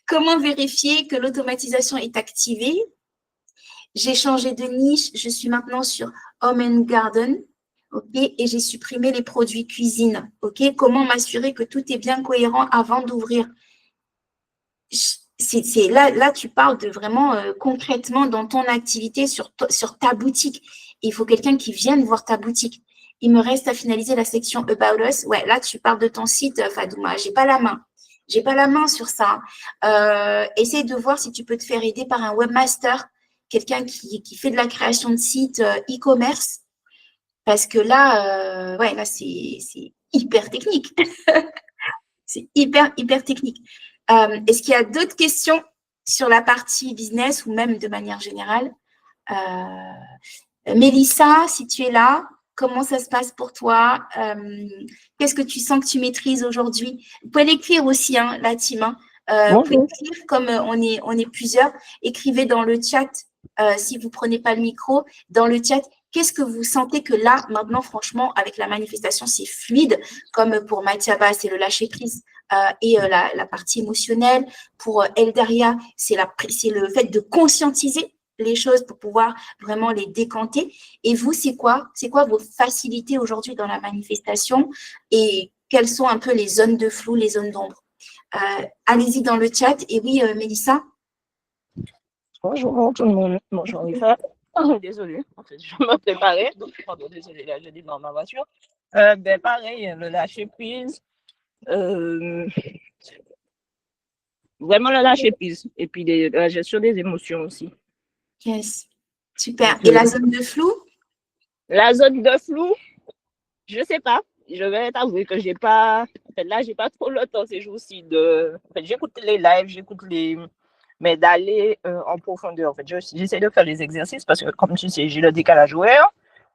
comment vérifier que l'automatisation est activée? J'ai changé de niche. Je suis maintenant sur Home and Garden. OK, et j'ai supprimé les produits cuisine. OK, comment m'assurer que tout est bien cohérent avant d'ouvrir? Là, tu parles de vraiment concrètement dans ton activité sur ta boutique. Il faut quelqu'un qui vienne voir ta boutique. Il me reste à finaliser la section About Us. Ouais, là, tu parles de ton site, Fadouma. J'ai pas la main. J'ai pas la main sur ça. Essaye de voir si tu peux te faire aider par un webmaster, quelqu'un qui fait de la création de sites e-commerce. Parce que là, ouais, là, c'est hyper technique. C'est hyper technique. Est-ce qu'il y a d'autres questions sur la partie business ou même de manière générale? Mélissa, si tu es là, comment ça se passe pour toi? Qu'est-ce que tu sens que tu maîtrises aujourd'hui? Vous pouvez l'écrire aussi, hein, la team. Hein. Vous pouvez écrire, comme on est plusieurs, écrivez dans le chat, si vous ne prenez pas le micro, dans le chat, qu'est-ce que vous sentez que là, maintenant, franchement, avec la manifestation, c'est fluide, comme pour Mathiaba, c'est le lâcher-prise et la partie émotionnelle. Pour Eldaria, c'est le fait de conscientiser les choses pour pouvoir vraiment les décanter. Et vous, c'est quoi vos facilités aujourd'hui dans la manifestation et quelles sont un peu les zones de flou, les zones d'ombre? Allez-y dans le chat. Et oui, Mélissa?
Bonjour tout le monde. Bonjour Lisa. Désolée, en fait, je me préparais. Donc, pardon, désolée, là, je démarre ma voiture. Pareil, le lâcher prise. Vraiment le lâcher prise. Et puis la gestion des émotions aussi.
Yes. Super. Et la zone de flou?
La zone de flou, je ne sais pas. Je vais t'avouer que j'ai pas trop le temps ces jours-ci j'écoute les lives, mais d'aller en profondeur. En fait, j'essaie de faire les exercices parce que, comme tu sais, j'ai le décalage horaire.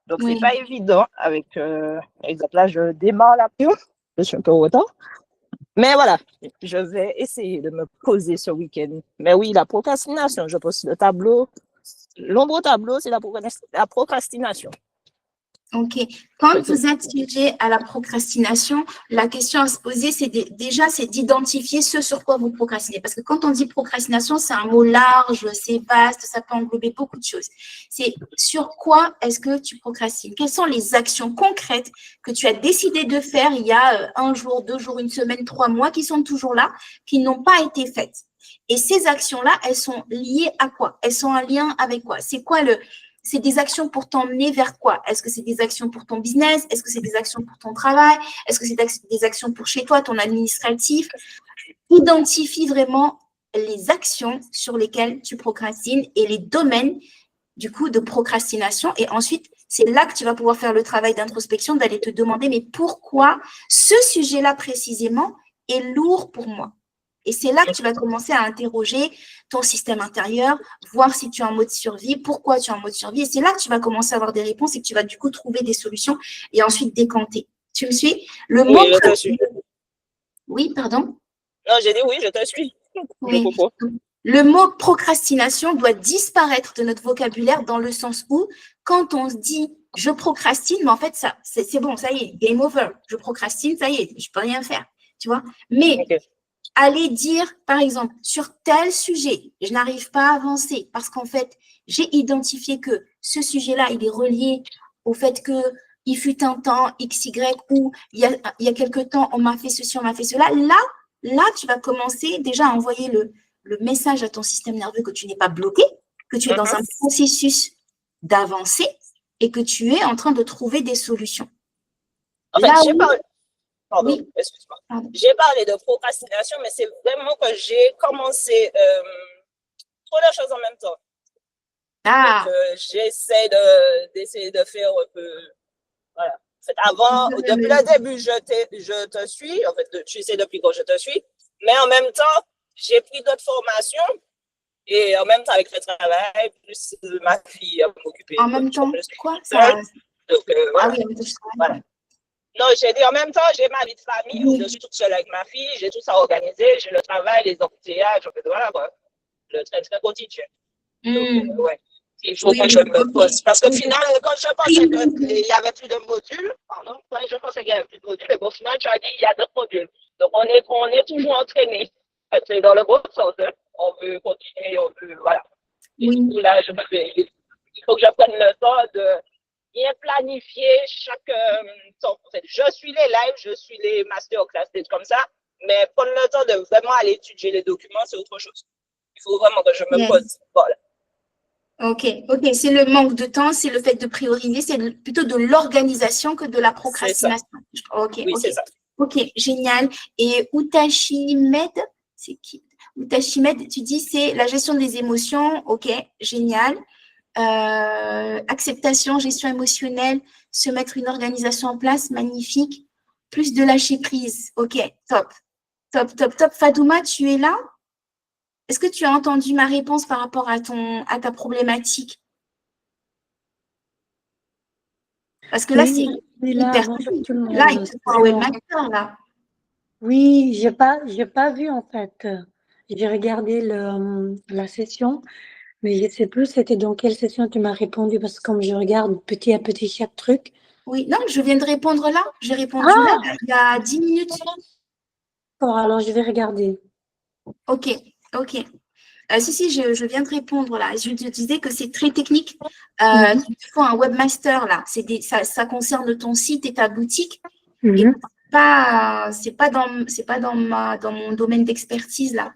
Donc, c'est pas évident avec, par exemple, là, je démarre la pure. Je suis un peu en retard. Mais voilà, je vais essayer de me poser ce week-end. Mais oui, la procrastination, je pose le tableau. L'ombre au tableau, c'est la procrastination.
OK. Quand vous êtes sujet à la procrastination, la question à se poser, c'est d'identifier ce sur quoi vous procrastinez. Parce que quand on dit procrastination, c'est un mot large, c'est vaste, ça peut englober beaucoup de choses. C'est sur quoi est-ce que tu procrastines? Quelles sont les actions concrètes que tu as décidé de faire il y a 1 jour, 2 jours, 1 semaine, 3 mois, qui sont toujours là, qui n'ont pas été faites? Et ces actions-là, elles sont liées à quoi? Elles sont en lien avec quoi? C'est des actions pour t'emmener vers quoi? Est-ce que c'est des actions pour ton business? Est-ce que c'est des actions pour ton travail? Est-ce que c'est des actions pour chez toi, ton administratif? Identifie vraiment les actions sur lesquelles tu procrastines et les domaines, du coup, de procrastination. Et ensuite, c'est là que tu vas pouvoir faire le travail d'introspection, d'aller te demander, mais pourquoi ce sujet-là précisément est lourd pour moi? Et c'est là que tu vas commencer à interroger ton système intérieur, voir si tu es en mode survie, pourquoi tu es en mode survie. Et c'est là que tu vas commencer à avoir des réponses et que tu vas du coup trouver des solutions et ensuite décanter. Tu me suis?
Oui, je te suis.
Oui, pardon?
Non, j'ai dit oui, je te suis.
Oui. Le mot procrastination doit disparaître de notre vocabulaire dans le sens où, quand on se dit « je procrastine », mais en fait, c'est bon, ça y est, game over. Je procrastine, ça y est, je ne peux rien faire. Tu vois? Mais… Allez dire, par exemple, sur tel sujet, je n'arrive pas à avancer parce qu'en fait, j'ai identifié que ce sujet-là, il est relié au fait que il fut un temps, XY, ou il y a quelque temps, on m'a fait ceci, on m'a fait cela. Là, tu vas commencer déjà à envoyer le message à ton système nerveux que tu n'es pas bloqué, que tu es dans un processus d'avancée et que tu es en train de trouver des solutions.
En fait,
Là
j'ai
où,
parlé, pardon,
oui,
excuse-moi.
pardon.
J'ai parlé de procrastination, mais c'est vraiment que j'ai commencé trop de choses en même temps.
Ah,
Donc, d'essayer de faire un peu, voilà. En fait, avant, depuis le début, je te suis. En fait, tu sais depuis quand je te suis. Mais en même temps, j'ai pris d'autres formations. Et en même temps, avec le travail, plus ma fille à m'occuper.
en même temps,
Je suis
quoi
toute seule. Donc,
Ah
voilà.
oui, en même temps, je travaille.
Voilà. Non, j'ai dit en même temps, j'ai ma vie de famille où je suis toute seule avec ma fille, j'ai tout ça organisé, j'ai le travail, les embouteillages, voilà quoi. Le train très quotidien. Donc, ouais. Il faut que je me pose. Parce que finalement, quand je pensais qu'il n'y avait plus de modules, pardon, je pensais qu'il n'y avait plus de modules, mais au final, tu as dit qu'il y a d'autres modules. Donc, on est toujours entraîné. C'est dans le bon sens. Hein. On veut continuer, on veut, voilà. Et du coup, là, il faut que je prenne le temps de bien planifier chaque temps. En fait, je suis les lives, je suis les masterclass, des trucs comme ça, mais prendre le temps de vraiment aller étudier les documents, c'est autre chose. Il faut vraiment que je me pose. Voilà.
Ok. C'est le manque de temps, c'est le fait de prioriser, c'est plutôt de l'organisation que de la procrastination. Ok,
oui, c'est ça.
Ok, génial. Et Utashi Med, c'est qui? Utashi Med, tu dis c'est la gestion des émotions. Ok, génial. Acceptation, gestion émotionnelle, se mettre une organisation en place, magnifique. Plus de lâcher prise. Ok, top. Fadouma, tu es là? Est-ce que tu as entendu ma réponse par rapport à ta problématique? Parce que là, c'est hyper cool. Là, il te faut un webmaster, là.
Oui, j'ai pas vu en fait. J'ai regardé la session, mais je sais plus c'était dans quelle session tu m'as répondu parce que comme je regarde petit à petit chaque truc.
Oui, non, je viens de répondre là. J'ai répondu là, il y a 10 minutes.
D'accord, alors je vais regarder.
Ok. Si, je viens de répondre là. Je te disais que c'est très technique. Il faut un webmaster là. Ça concerne ton site et ta boutique. Et c'est pas dans mon domaine d'expertise là.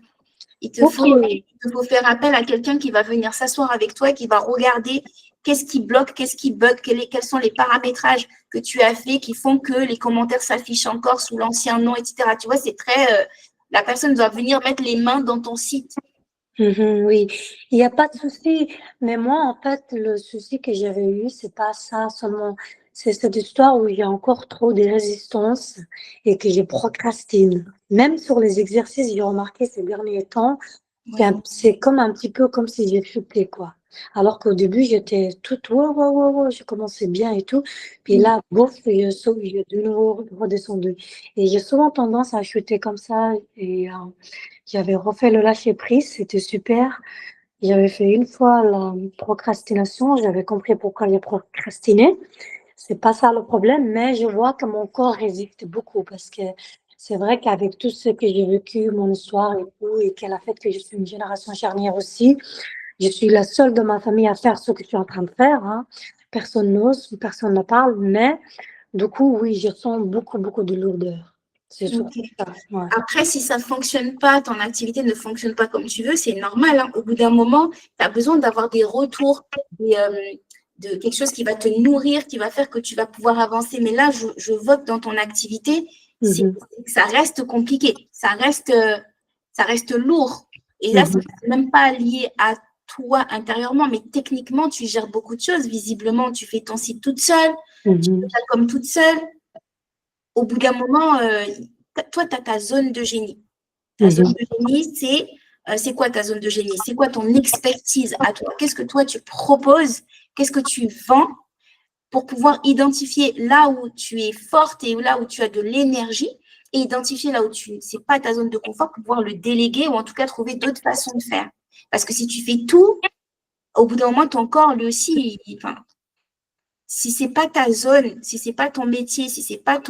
Il te faut faire appel à quelqu'un qui va venir s'asseoir avec toi et qui va regarder qu'est-ce qui bloque, qu'est-ce qui bug, quels sont les paramétrages que tu as fait qui font que les commentaires s'affichent encore sous l'ancien nom, etc. Tu vois, c'est très… la personne doit venir mettre les mains dans ton site.
Oui, il n'y a pas de souci. Mais moi, en fait, le souci que j'avais eu, c'est pas ça seulement. C'est cette histoire où il y a encore trop de résistance et que je procrastine. Même sur les exercices, j'ai remarqué ces derniers temps, c'est comme un petit peu comme si j'ai chuté, quoi. Alors qu'au début, j'étais toute, wow, je commençais bien et tout. Puis là, bouf, je suis de nouveau redescendu. Et j'ai souvent tendance à chuter comme ça. Et j'avais refait le lâcher prise, c'était super. J'avais fait une fois la procrastination, j'avais compris pourquoi j'ai procrastiné. C'est pas ça le problème, mais je vois que mon corps résiste beaucoup parce que c'est vrai qu'avec tout ce que j'ai vécu, mon histoire et tout, et qu'elle a fait que je suis une génération charnière aussi, je suis la seule de ma famille à faire ce que je suis en train de faire. Hein. Personne n'ose, personne ne parle, mais du coup, oui, je sens beaucoup de lourdeur. C'est surtout ça. Ouais.
Après, si ça ne fonctionne pas, ton activité ne fonctionne pas comme tu veux, c'est normal. Hein. Au bout d'un moment, tu as besoin d'avoir des retours, de quelque chose qui va te nourrir, qui va faire que tu vas pouvoir avancer. Mais là, je vois que dans ton activité, ça reste compliqué, ça reste lourd. Et là, c'est même pas lié à toi intérieurement, mais techniquement, tu gères beaucoup de choses. Visiblement, tu fais ton site toute seule, tu fais ça comme toute seule. Au bout d'un moment, toi, tu as ta zone de génie. Ta zone de génie, c'est quoi ta zone de génie? C'est quoi ton expertise à toi? Qu'est-ce que toi, tu proposes? Qu'est-ce que tu vends pour pouvoir identifier là où tu es forte et là où tu as de l'énergie et identifier là où c'est pas ta zone de confort pour pouvoir le déléguer ou en tout cas trouver d'autres façons de faire. Parce que si tu fais tout, au bout d'un moment, ton corps, lui aussi, si c'est pas ta zone, si c'est pas ton métier, si c'est pas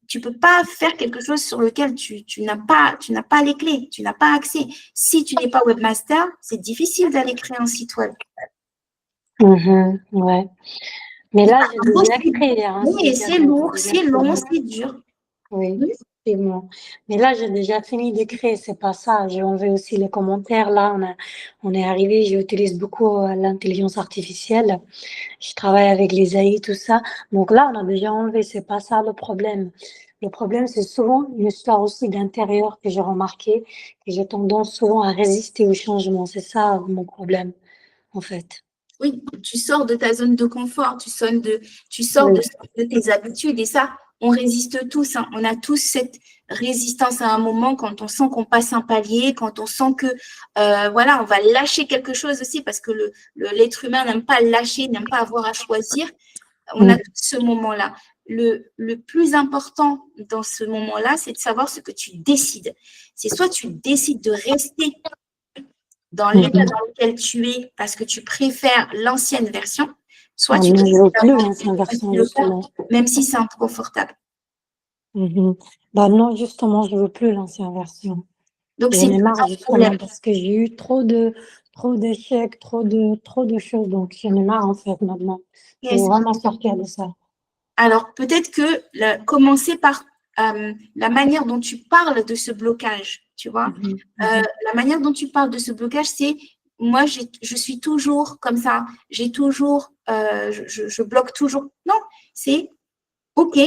tu peux pas faire quelque chose sur lequel tu n'as pas les clés, tu n'as pas accès. Si tu n'es pas webmaster, c'est difficile d'aller créer un site web.
Ouais. Mais
C'est
là,
pas
j'ai déjà
impossible.
créé un
Mais
site,
c'est
donc
lourd,
j'ai
c'est
déjà
long,
fini.
c'est dur.
Oui,
Oui.
effectivement. Mais là, j'ai déjà fini de créer, c'est pas ça. J'ai enlevé aussi les commentaires. Là, on est arrivé, j'utilise beaucoup l'intelligence artificielle. Je travaille avec les AI, tout ça. Donc là, on a déjà enlevé, c'est pas ça le problème. Le problème, c'est souvent une histoire aussi d'intérieur que j'ai remarqué, que j'ai tendance souvent à résister au changement. C'est ça mon problème, en fait.
Oui, tu sors de ta zone de confort, tu sors
Oui.
de tes habitudes et ça, on résiste tous. Hein. On a tous cette résistance à un moment quand on sent qu'on passe un palier, quand on sent que voilà, on va lâcher quelque chose aussi parce que l'être humain n'aime pas lâcher, n'aime pas avoir à choisir. On a tous ce moment-là. Le plus important dans ce moment-là, c'est de savoir ce que tu décides. C'est soit tu décides de rester dans l'état dans lequel tu es parce que tu préfères l'ancienne version, soit tu
Non, je veux plus
préfères
l'ancienne version, justement.
même si c'est inconfortable.
Bah non, justement, je veux plus l'ancienne version.
Donc,
J'en
c'est
ai marre,
un
justement,
problème.
parce que j'ai eu trop d'échecs, trop de choses. Donc, j'en ai marre, en fait, maintenant. Je veux
Yes.
vraiment sortir de ça.
Alors, peut-être que commencer par la manière dont tu parles de ce blocage, tu vois. La manière dont tu parles de ce blocage, c'est moi, je suis toujours comme ça, j'ai toujours, je bloque toujours. Non, c'est OK,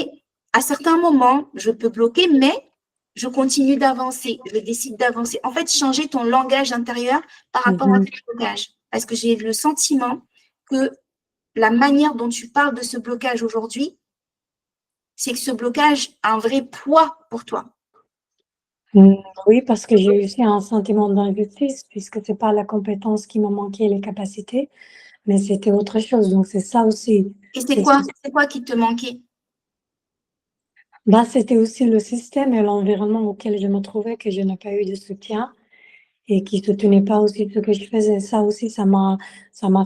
à certains moments, je peux bloquer, mais je continue d'avancer, je décide d'avancer. En fait, changer ton langage intérieur par rapport à ce blocage. Parce que j'ai le sentiment que la manière dont tu parles de ce blocage aujourd'hui, c'est que ce blocage a un vrai poids pour toi.
Oui, parce que j'ai eu aussi un sentiment d'injustice, puisque c'est pas la compétence qui m'a manqué, les capacités, mais c'était autre chose. Donc, c'est ça aussi.
Et c'est quoi qui te manquait?
Bah, c'était aussi le système et l'environnement auquel je me trouvais, que je n'ai pas eu de soutien et qui ne soutenait pas aussi ce que je faisais. Ça aussi, ça m'a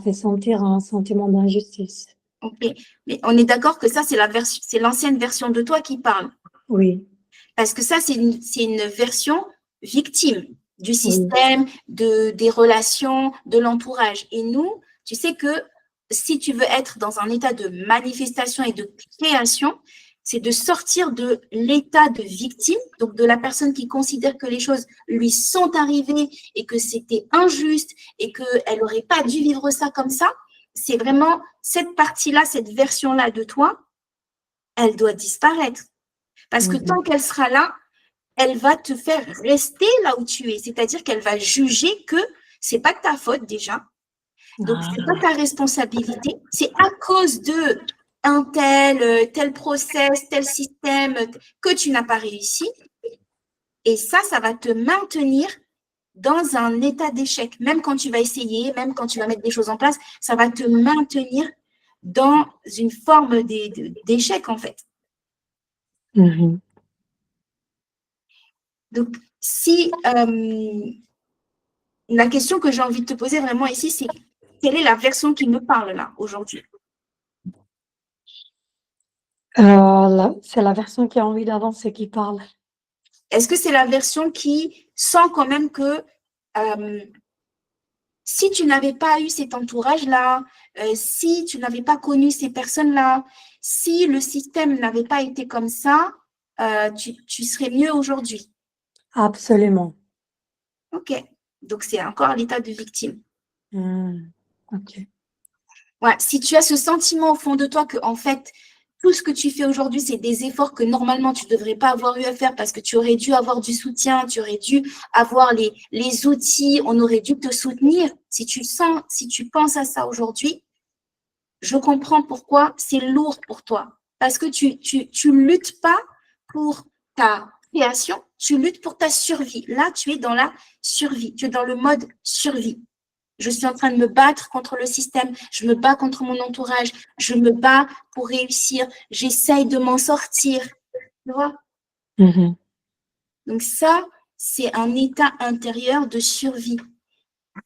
fait sentir un sentiment d'injustice.
OK. Mais on est d'accord que ça, c'est l'ancienne version de toi qui parle.
Oui,
Parce que ça, c'est une version victime du système, des relations, de l'entourage. Et nous, tu sais que si tu veux être dans un état de manifestation et de création, c'est de sortir de l'état de victime, donc de la personne qui considère que les choses lui sont arrivées et que c'était injuste et qu'elle n'aurait pas dû vivre ça comme ça. C'est vraiment cette partie-là, cette version-là de toi, elle doit disparaître. Parce que tant qu'elle sera là, elle va te faire rester là où tu es. C'est-à-dire qu'elle va juger que c'est pas de ta faute déjà. Donc, c'est pas ta responsabilité. C'est à cause de un tel process, tel système que tu n'as pas réussi. Et ça va te maintenir dans un état d'échec. Même quand tu vas essayer, même quand tu vas mettre des choses en place, ça va te maintenir dans une forme d'échec, en fait. Donc, si la question que j'ai envie de te poser vraiment ici, c'est quelle est la version qui me parle là, aujourd'hui?
C'est la version qui a envie d'avancer qui parle.
Est-ce que c'est la version qui sent quand même que si tu n'avais pas eu cet entourage-là, si tu n'avais pas connu ces personnes-là, si le système n'avait pas été comme ça, tu serais mieux aujourd'hui?
Absolument.
OK. Donc, c'est encore l'état de victime.
OK.
Ouais, si tu as ce sentiment au fond de toi que, en fait, tout ce que tu fais aujourd'hui, c'est des efforts que normalement tu ne devrais pas avoir eu à faire parce que tu aurais dû avoir du soutien, tu aurais dû avoir les outils, on aurait dû te soutenir. Si tu penses à ça aujourd'hui, je comprends pourquoi c'est lourd pour toi. Parce que tu luttes pas pour ta création, tu luttes pour ta survie. Là, tu es dans la survie, tu es dans le mode survie. Je suis en train de me battre contre le système, je me bats contre mon entourage, je me bats pour réussir, j'essaye de m'en sortir. Tu vois? Donc ça, c'est un état intérieur de survie.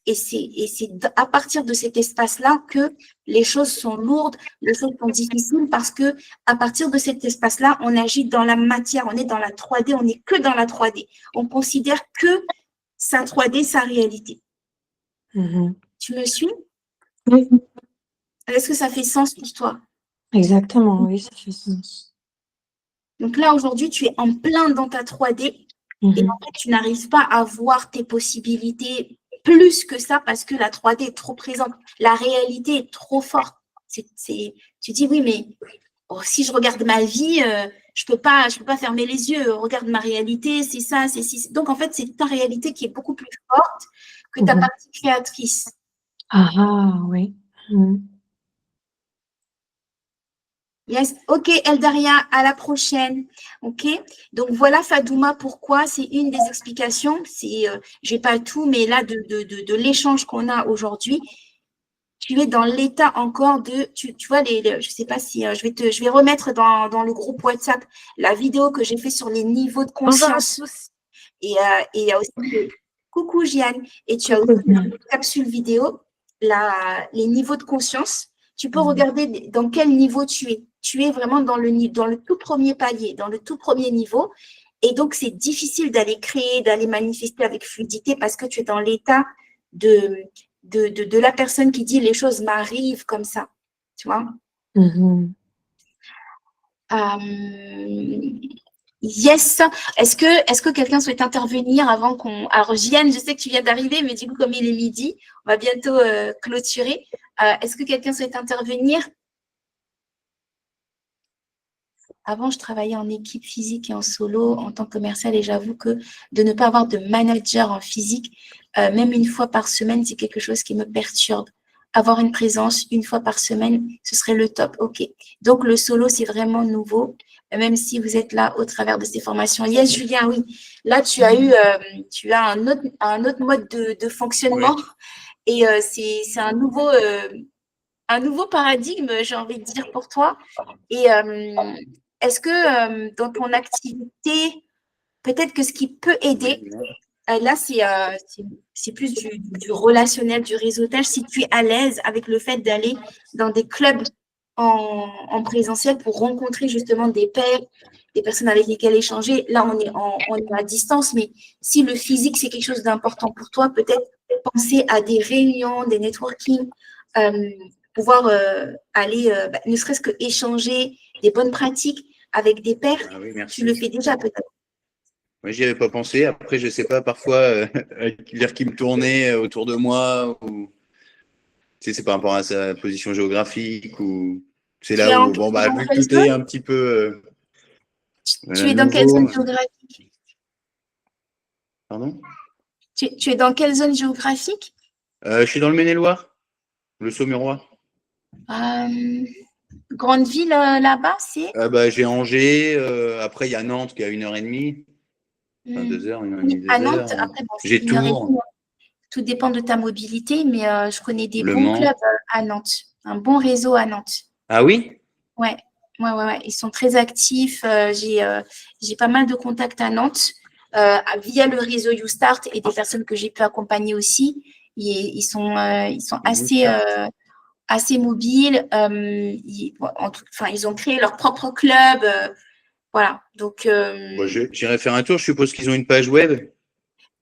Et c'est à partir de cet espace-là que les choses sont lourdes, les choses sont difficiles parce que à partir de cet espace-là, on agit dans la matière, on est dans la 3D, on n'est que dans la 3D. On considère que sa 3D, sa réalité. Tu me suis?
Oui.
Est-ce que ça fait sens pour toi?
Exactement, oui, ça fait sens.
Donc là, aujourd'hui, tu es en plein dans ta 3D et en fait, tu n'arrives pas à voir tes possibilités plus que ça parce que la 3D est trop présente. La réalité est trop forte. Tu dis, oui, mais si je regarde ma vie, je peux pas fermer les yeux. Regarde ma réalité, c'est ça, c'est ci. Donc, en fait, c'est ta réalité qui est beaucoup plus forte que ta partie créatrice.
Ah, oui.
Yes. Ok, Eldaria, à la prochaine. Ok. Donc voilà, Fadouma, pourquoi c'est une des explications. J'ai pas tout, mais là de l'échange qu'on a aujourd'hui, tu es dans l'état encore de, tu vois je sais pas si je vais remettre dans le groupe WhatsApp la vidéo que j'ai fait sur les niveaux de conscience. Et il y a aussi coucou Jeanne, et tu as aussi une capsule vidéo, les niveaux de conscience. Tu peux regarder dans quel niveau tu es. Tu es vraiment dans le tout premier palier, dans le tout premier niveau. Et donc, c'est difficile d'aller créer, d'aller manifester avec fluidité parce que tu es dans l'état de la personne qui dit les choses m'arrivent comme ça. Tu vois? Yes. Est-ce que quelqu'un souhaite intervenir avant qu'on… Alors, Jeanne, je sais que tu viens d'arriver, mais du coup, comme il est midi, on va bientôt clôturer. Est-ce que quelqu'un souhaite intervenir? Avant, je travaillais en équipe physique et en solo en tant que commercial et j'avoue que de ne pas avoir de manager en physique, même une fois par semaine, c'est quelque chose qui me perturbe. Avoir une présence une fois par semaine, ce serait le top. OK. Donc, le solo, c'est vraiment nouveau, même si vous êtes là au travers de ces formations. Yes, Julien, oui. Là, tu as un autre mode de fonctionnement et c'est un nouveau paradigme, j'ai envie de dire, pour toi. Et est-ce que dans ton activité, peut-être que ce qui peut aider, là, c'est plus du relationnel, du réseautage, si tu es à l'aise avec le fait d'aller dans des clubs en présentiel pour rencontrer justement des pairs, des personnes avec lesquelles échanger. Là, on est à distance, mais si le physique, c'est quelque chose d'important pour toi, peut-être penser à des réunions, des networking, pouvoir aller, ne serait-ce que échanger des bonnes pratiques avec des pairs.
Ah oui, merci.
Tu le fais déjà peut-être.
Moi, j'y avais pas pensé. Après, je sais pas, parfois, l'air qui me tournait autour de moi, ou tu sais, c'est par rapport à sa position géographique, ou c'est là où, bon, bah, vu que tout est un petit peu
tu es dans quelle zone géographique?
Pardon?
Tu es dans quelle zone géographique?
Je suis dans le Maine-et-Loire, le Saumurois.
Grande ville là-bas, c'est
J'ai Angers, après, il y a Nantes qui est à 1h30. Enfin, 2 heures, 1h30, 2
à
heures.
Nantes, après, bon,
J'ai Tours.
Tout dépend de ta mobilité, mais je connais des
Le
bons
Mans.
clubs à Nantes, un bon réseau à Nantes.
Ah oui?
Ouais. Ils sont très actifs. J'ai pas mal de contacts à Nantes via le réseau YouStart et des personnes que j'ai pu accompagner aussi. Ils sont assez mobiles. Ils ont créé leur propre club. Voilà. Donc,
j'irai faire un tour. Je suppose qu'ils ont une page web.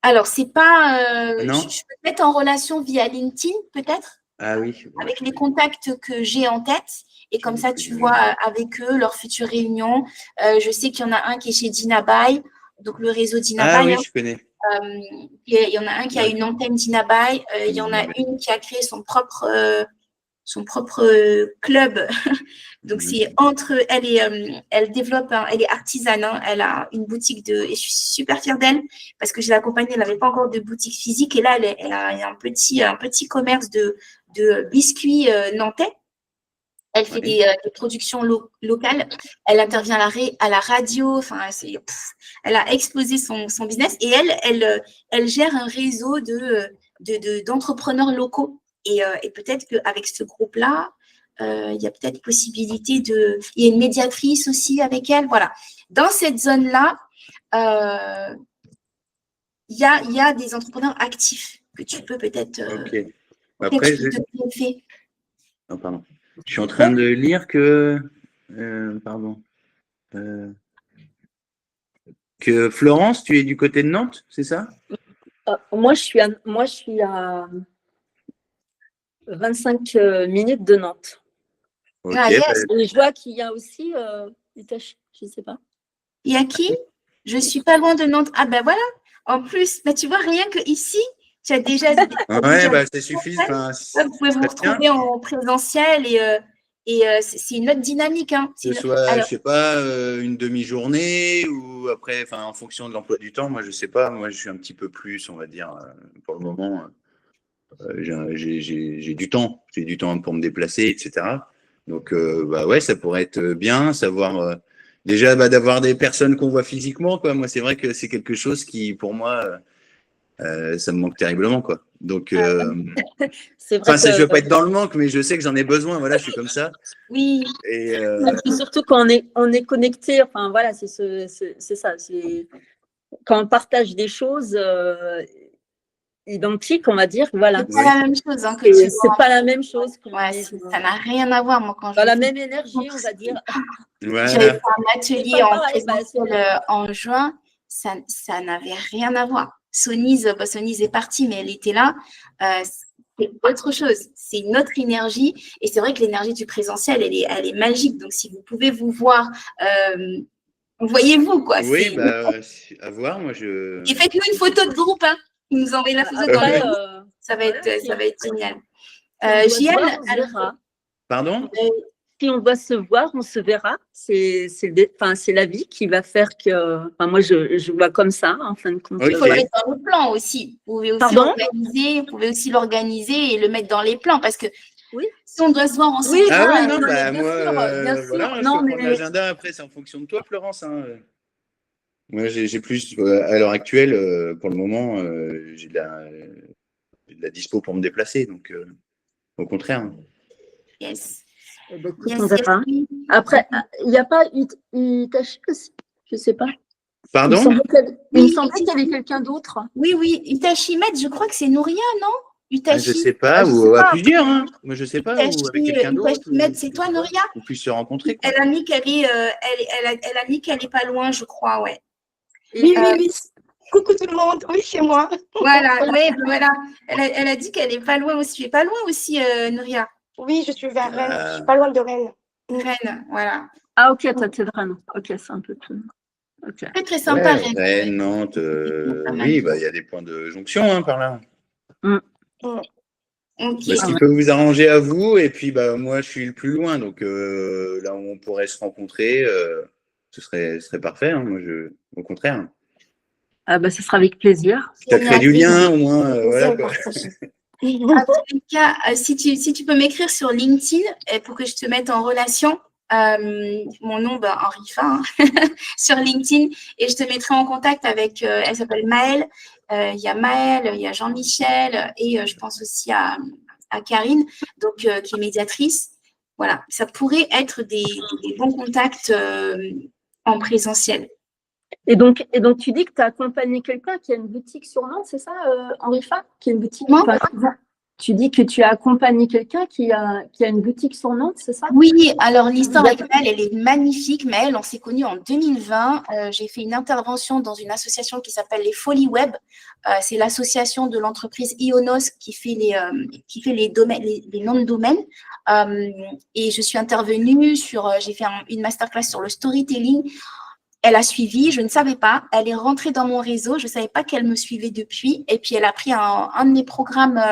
Alors, c'est pas.
Non.
Je peux te mettre en relation via LinkedIn, peut-être.
Ah oui.
Avec les contacts que j'ai en tête. Et comme ça, tu vois avec eux leurs futures réunions. Je sais qu'il y en a un qui est chez Dinabai, donc le réseau Dinabai.
Ah oui, je connais.
Il y en a un qui a une antenne Dinabai. Il y en a une qui a créé son propre club. Donc, c'est entre elle développe, elle est artisane, hein, elle a une boutique et je suis super fière d'elle parce que je l'ai accompagnée, elle n'avait pas encore de boutique physique et là, elle a un petit commerce de biscuits nantais. Elle fait des productions locales, elle intervient à la radio, enfin, elle a explosé son business et elle gère un réseau d'entrepreneurs locaux. Et peut-être qu'avec ce groupe-là, il y a peut-être possibilité il y a une médiatrice aussi avec elle. Voilà. Dans cette zone-là, il y a des entrepreneurs actifs que tu peux peut-être…
Ok. Après,
Non,
pardon. Je suis en train de lire que… que Florence, tu es du côté de Nantes, c'est ça?
Moi, je suis à 25 minutes de Nantes.
Ok,
Ah, yes.
bah,
Et je vois qu'il y a aussi Itachi, je ne sais pas.
Il y a qui? Je suis pas loin de Nantes. Ah ben voilà. En plus, tu vois, rien que ici, tu as déjà.
ouais, bah, ça suffit. Enfin,
Vous pouvez vous
très bien.
retrouver en présentiel et c'est une autre dynamique. Hein.
Que ce soit, je sais pas, une demi-journée ou après, enfin, en fonction de l'emploi du temps. Moi, je sais pas. Moi, je suis un petit peu plus, on va dire, pour le moment, j'ai du temps. J'ai du temps pour me déplacer, etc. Donc, bah ouais, ça pourrait être bien, savoir déjà d'avoir des personnes qu'on voit physiquement, quoi. Moi, c'est vrai que c'est quelque chose qui, pour moi, ça me manque terriblement, quoi. Donc,
C'est vrai
enfin, je veux
que
pas être dans le manque, mais je sais que j'en ai besoin. Voilà, je suis comme ça.
oui.
Et
puis surtout quand on est connecté, enfin voilà, c'est ça. Quand on partage des choses identiques, on va dire, voilà.
C'est pas la même chose hein, que tu
C'est
vois.
pas la même chose.
Ouais, ça n'a rien à voir. Moi, quand je
Dans la
fais-
même énergie, on va dire.
j'avais
voilà.
fait un atelier
C'est pas
en
pareil, bah,
présentiel en juin, ça n'avait rien à voir. Sonise est partie, mais elle était là. C'est autre chose. C'est une autre énergie. Et c'est vrai que l'énergie du présentiel, elle est magique. Donc, si vous pouvez vous voir, voyez-vous, quoi.
Oui, bah, à voir. Moi,
Et faites-nous une photo de groupe. Hein. Vous nous envoyez la photo dans
Après,
le groupe. Ça va être génial.
si on doit se
Gianne,
voir, on se verra.
Pardon?
Si on doit se voir, on se verra. C'est la vie qui va faire que. Enfin, moi, je vois comme ça, en fin de compte.
il faut le
Ok.
mettre dans le plan aussi. Vous pouvez aussi l'organiser et le mettre dans les plans parce que
Oui.
si on doit se voir ensemble.
Oui,
Ah oui,
non,
non, bah,
bien
moi,
sûr, bien sûr.
voilà, je
Non,
peux prendre
mais
l'agenda après, c'est en fonction de toi, Florence. Hein. Moi, j'ai plus, à l'heure actuelle, pour le moment, j'ai de la dispo pour me déplacer, donc au contraire.
Yes.
eh ben, écoute,
Yes,
on verra.
yes.
Après, il n'y a pas Itachi aussi, je ne sais pas.
Pardon?
Il me semblait qu'il y avait quelqu'un d'autre.
Oui. Itachi Med, je crois que c'est Nouria, non? Itachi.
Je sais pas,
je
ou
sais
à
pas.
plusieurs. Hein. Moi, je sais pas, ou avec quelqu'un d'autre.
Itachi Med, c'est toi, Nouria?
On puisse se rencontrer. Quoi.
Elle a mis qu'elle est, elle a mis qu'elle est pas loin, je crois, ouais.
Oui. Coucou tout le monde, oui, c'est moi.
Voilà, ouais, voilà. Elle a dit qu'elle est pas loin aussi. Tu es pas loin aussi, Nouria?
Oui, je suis vers Rennes, je suis pas loin de Rennes.
Rennes, voilà.
Ah, ok, toi, t'es de Rennes. Ok, c'est un peu plus. Okay.
Très, très sympa,
ouais, Rennes, Nantes, oui, bah, y a des points de jonction hein, par là.
Okay.
Bah, ce qui peut vous arranger à vous, et puis bah, moi, je suis le plus loin, donc là où on pourrait se rencontrer, ce serait parfait, hein, moi, au contraire.
Ah bah, ce sera avec plaisir.
Ça crée du lien, au moins, voilà, quoi.
En tout cas, si tu peux m'écrire sur LinkedIn pour que je te mette en relation, mon nom, Henri Fa, hein, sur LinkedIn, et je te mettrai en contact avec, elle s'appelle Maëlle, il y a Maëlle, il y a Jean-Michel, et je pense aussi à Karine, donc, qui est médiatrice. Voilà, ça pourrait être des bons contacts en présentiel.
Et donc, tu dis que tu as accompagné quelqu'un qui a une boutique sur Nantes, c'est ça, Henri Fa, qui a une boutique. Tu dis que tu as accompagné quelqu'un qui a une boutique sur Nantes, c'est ça?
Oui, alors l'histoire avec Maëlle, elle est magnifique. Maëlle, on s'est connus en 2020. J'ai fait une intervention dans une association qui s'appelle les Folies Web. C'est l'association de l'entreprise Ionos qui fait les domaines, les noms de domaines. Et je suis intervenue j'ai fait une masterclass sur le storytelling. Elle a suivi, je ne savais pas. Elle est rentrée dans mon réseau. Je ne savais pas qu'elle me suivait depuis. Et puis, elle a pris un de mes programmes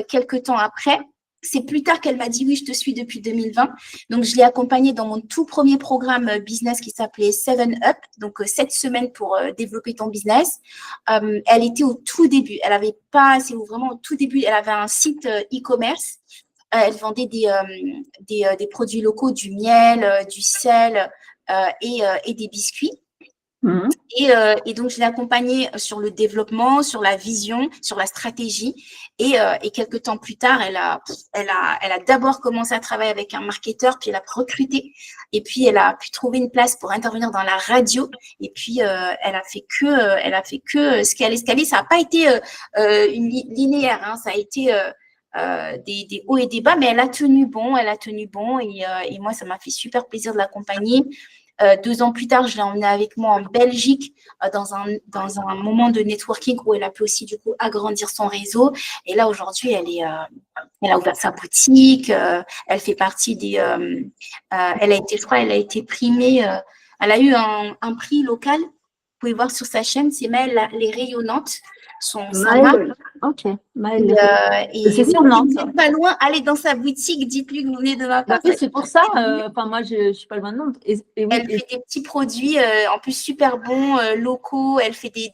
quelques temps après. C'est plus tard qu'elle m'a dit « Oui, je te suis depuis 2020 ». Donc, je l'ai accompagnée dans mon tout premier programme business qui s'appelait 7 Up. Donc, 7 semaines pour développer ton business. Elle était au tout début. Elle avait pas, c'est vraiment au tout début, elle avait un site e-commerce. Elle vendait des produits locaux, du miel, du sel, et des biscuits.
Mmh.
Et donc, je l'ai accompagnée sur le développement, sur la vision, sur la stratégie. Et quelques temps plus tard, elle a d'abord commencé à travailler avec un marketeur, puis elle a recruté. Et puis, elle a pu trouver une place pour intervenir dans la radio. Et puis, elle a fait que scaler. Ça n'a pas été linéaire, hein, ça a été des hauts et des bas, mais elle a tenu bon. Et moi, ça m'a fait super plaisir de l'accompagner. 2 ans plus tard, je l'ai emmenée avec moi en Belgique dans un moment de networking où elle a pu aussi du coup agrandir son réseau. Et là, aujourd'hui, elle a ouvert sa boutique. Elle fait partie des… je crois, elle a été primée. Elle a eu un prix local. Vous pouvez voir sur sa chaîne, c'est Maëlle les Rayonnantes. Sa marque.
Ok, Maëlle.
C'est
sur Nantes.
Si vous n'êtes pas loin, allez dans sa boutique, dites-lui que vous venez de ma part.
Oui, c'est pour ça. Moi, je ne suis pas loin de Nantes. Oui,
elle fait des petits produits, en plus super bons, locaux. Elle fait des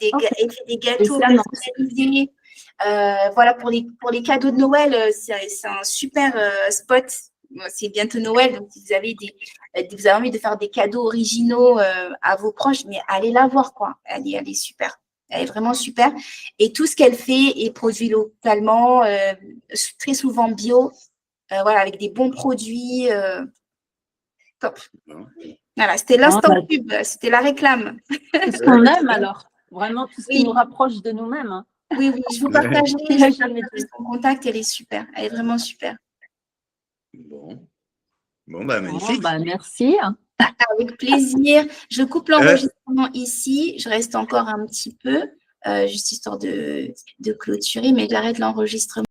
gâteaux personnalisés. Voilà, pour les cadeaux de Noël, c'est un super spot. C'est bientôt Noël, donc si vous avez envie de faire des cadeaux originaux à vos proches, mais allez la voir, quoi. Elle est super. Elle est vraiment super. Et tout ce qu'elle fait est produit localement, très souvent bio, voilà, avec des bons produits. Top. Voilà, c'était l'instant pub, c'était la réclame.
C'est ce qu'on aime alors. Vraiment, tout ce qui nous rapproche de nous-mêmes. Hein.
Oui, je vous partagerai son contact, elle est super. Elle est vraiment super.
Bon, magnifique.
Merci.
Avec plaisir. Je coupe l'enregistrement ici. Je reste encore un petit peu, juste histoire de clôturer, mais j'arrête l'enregistrement.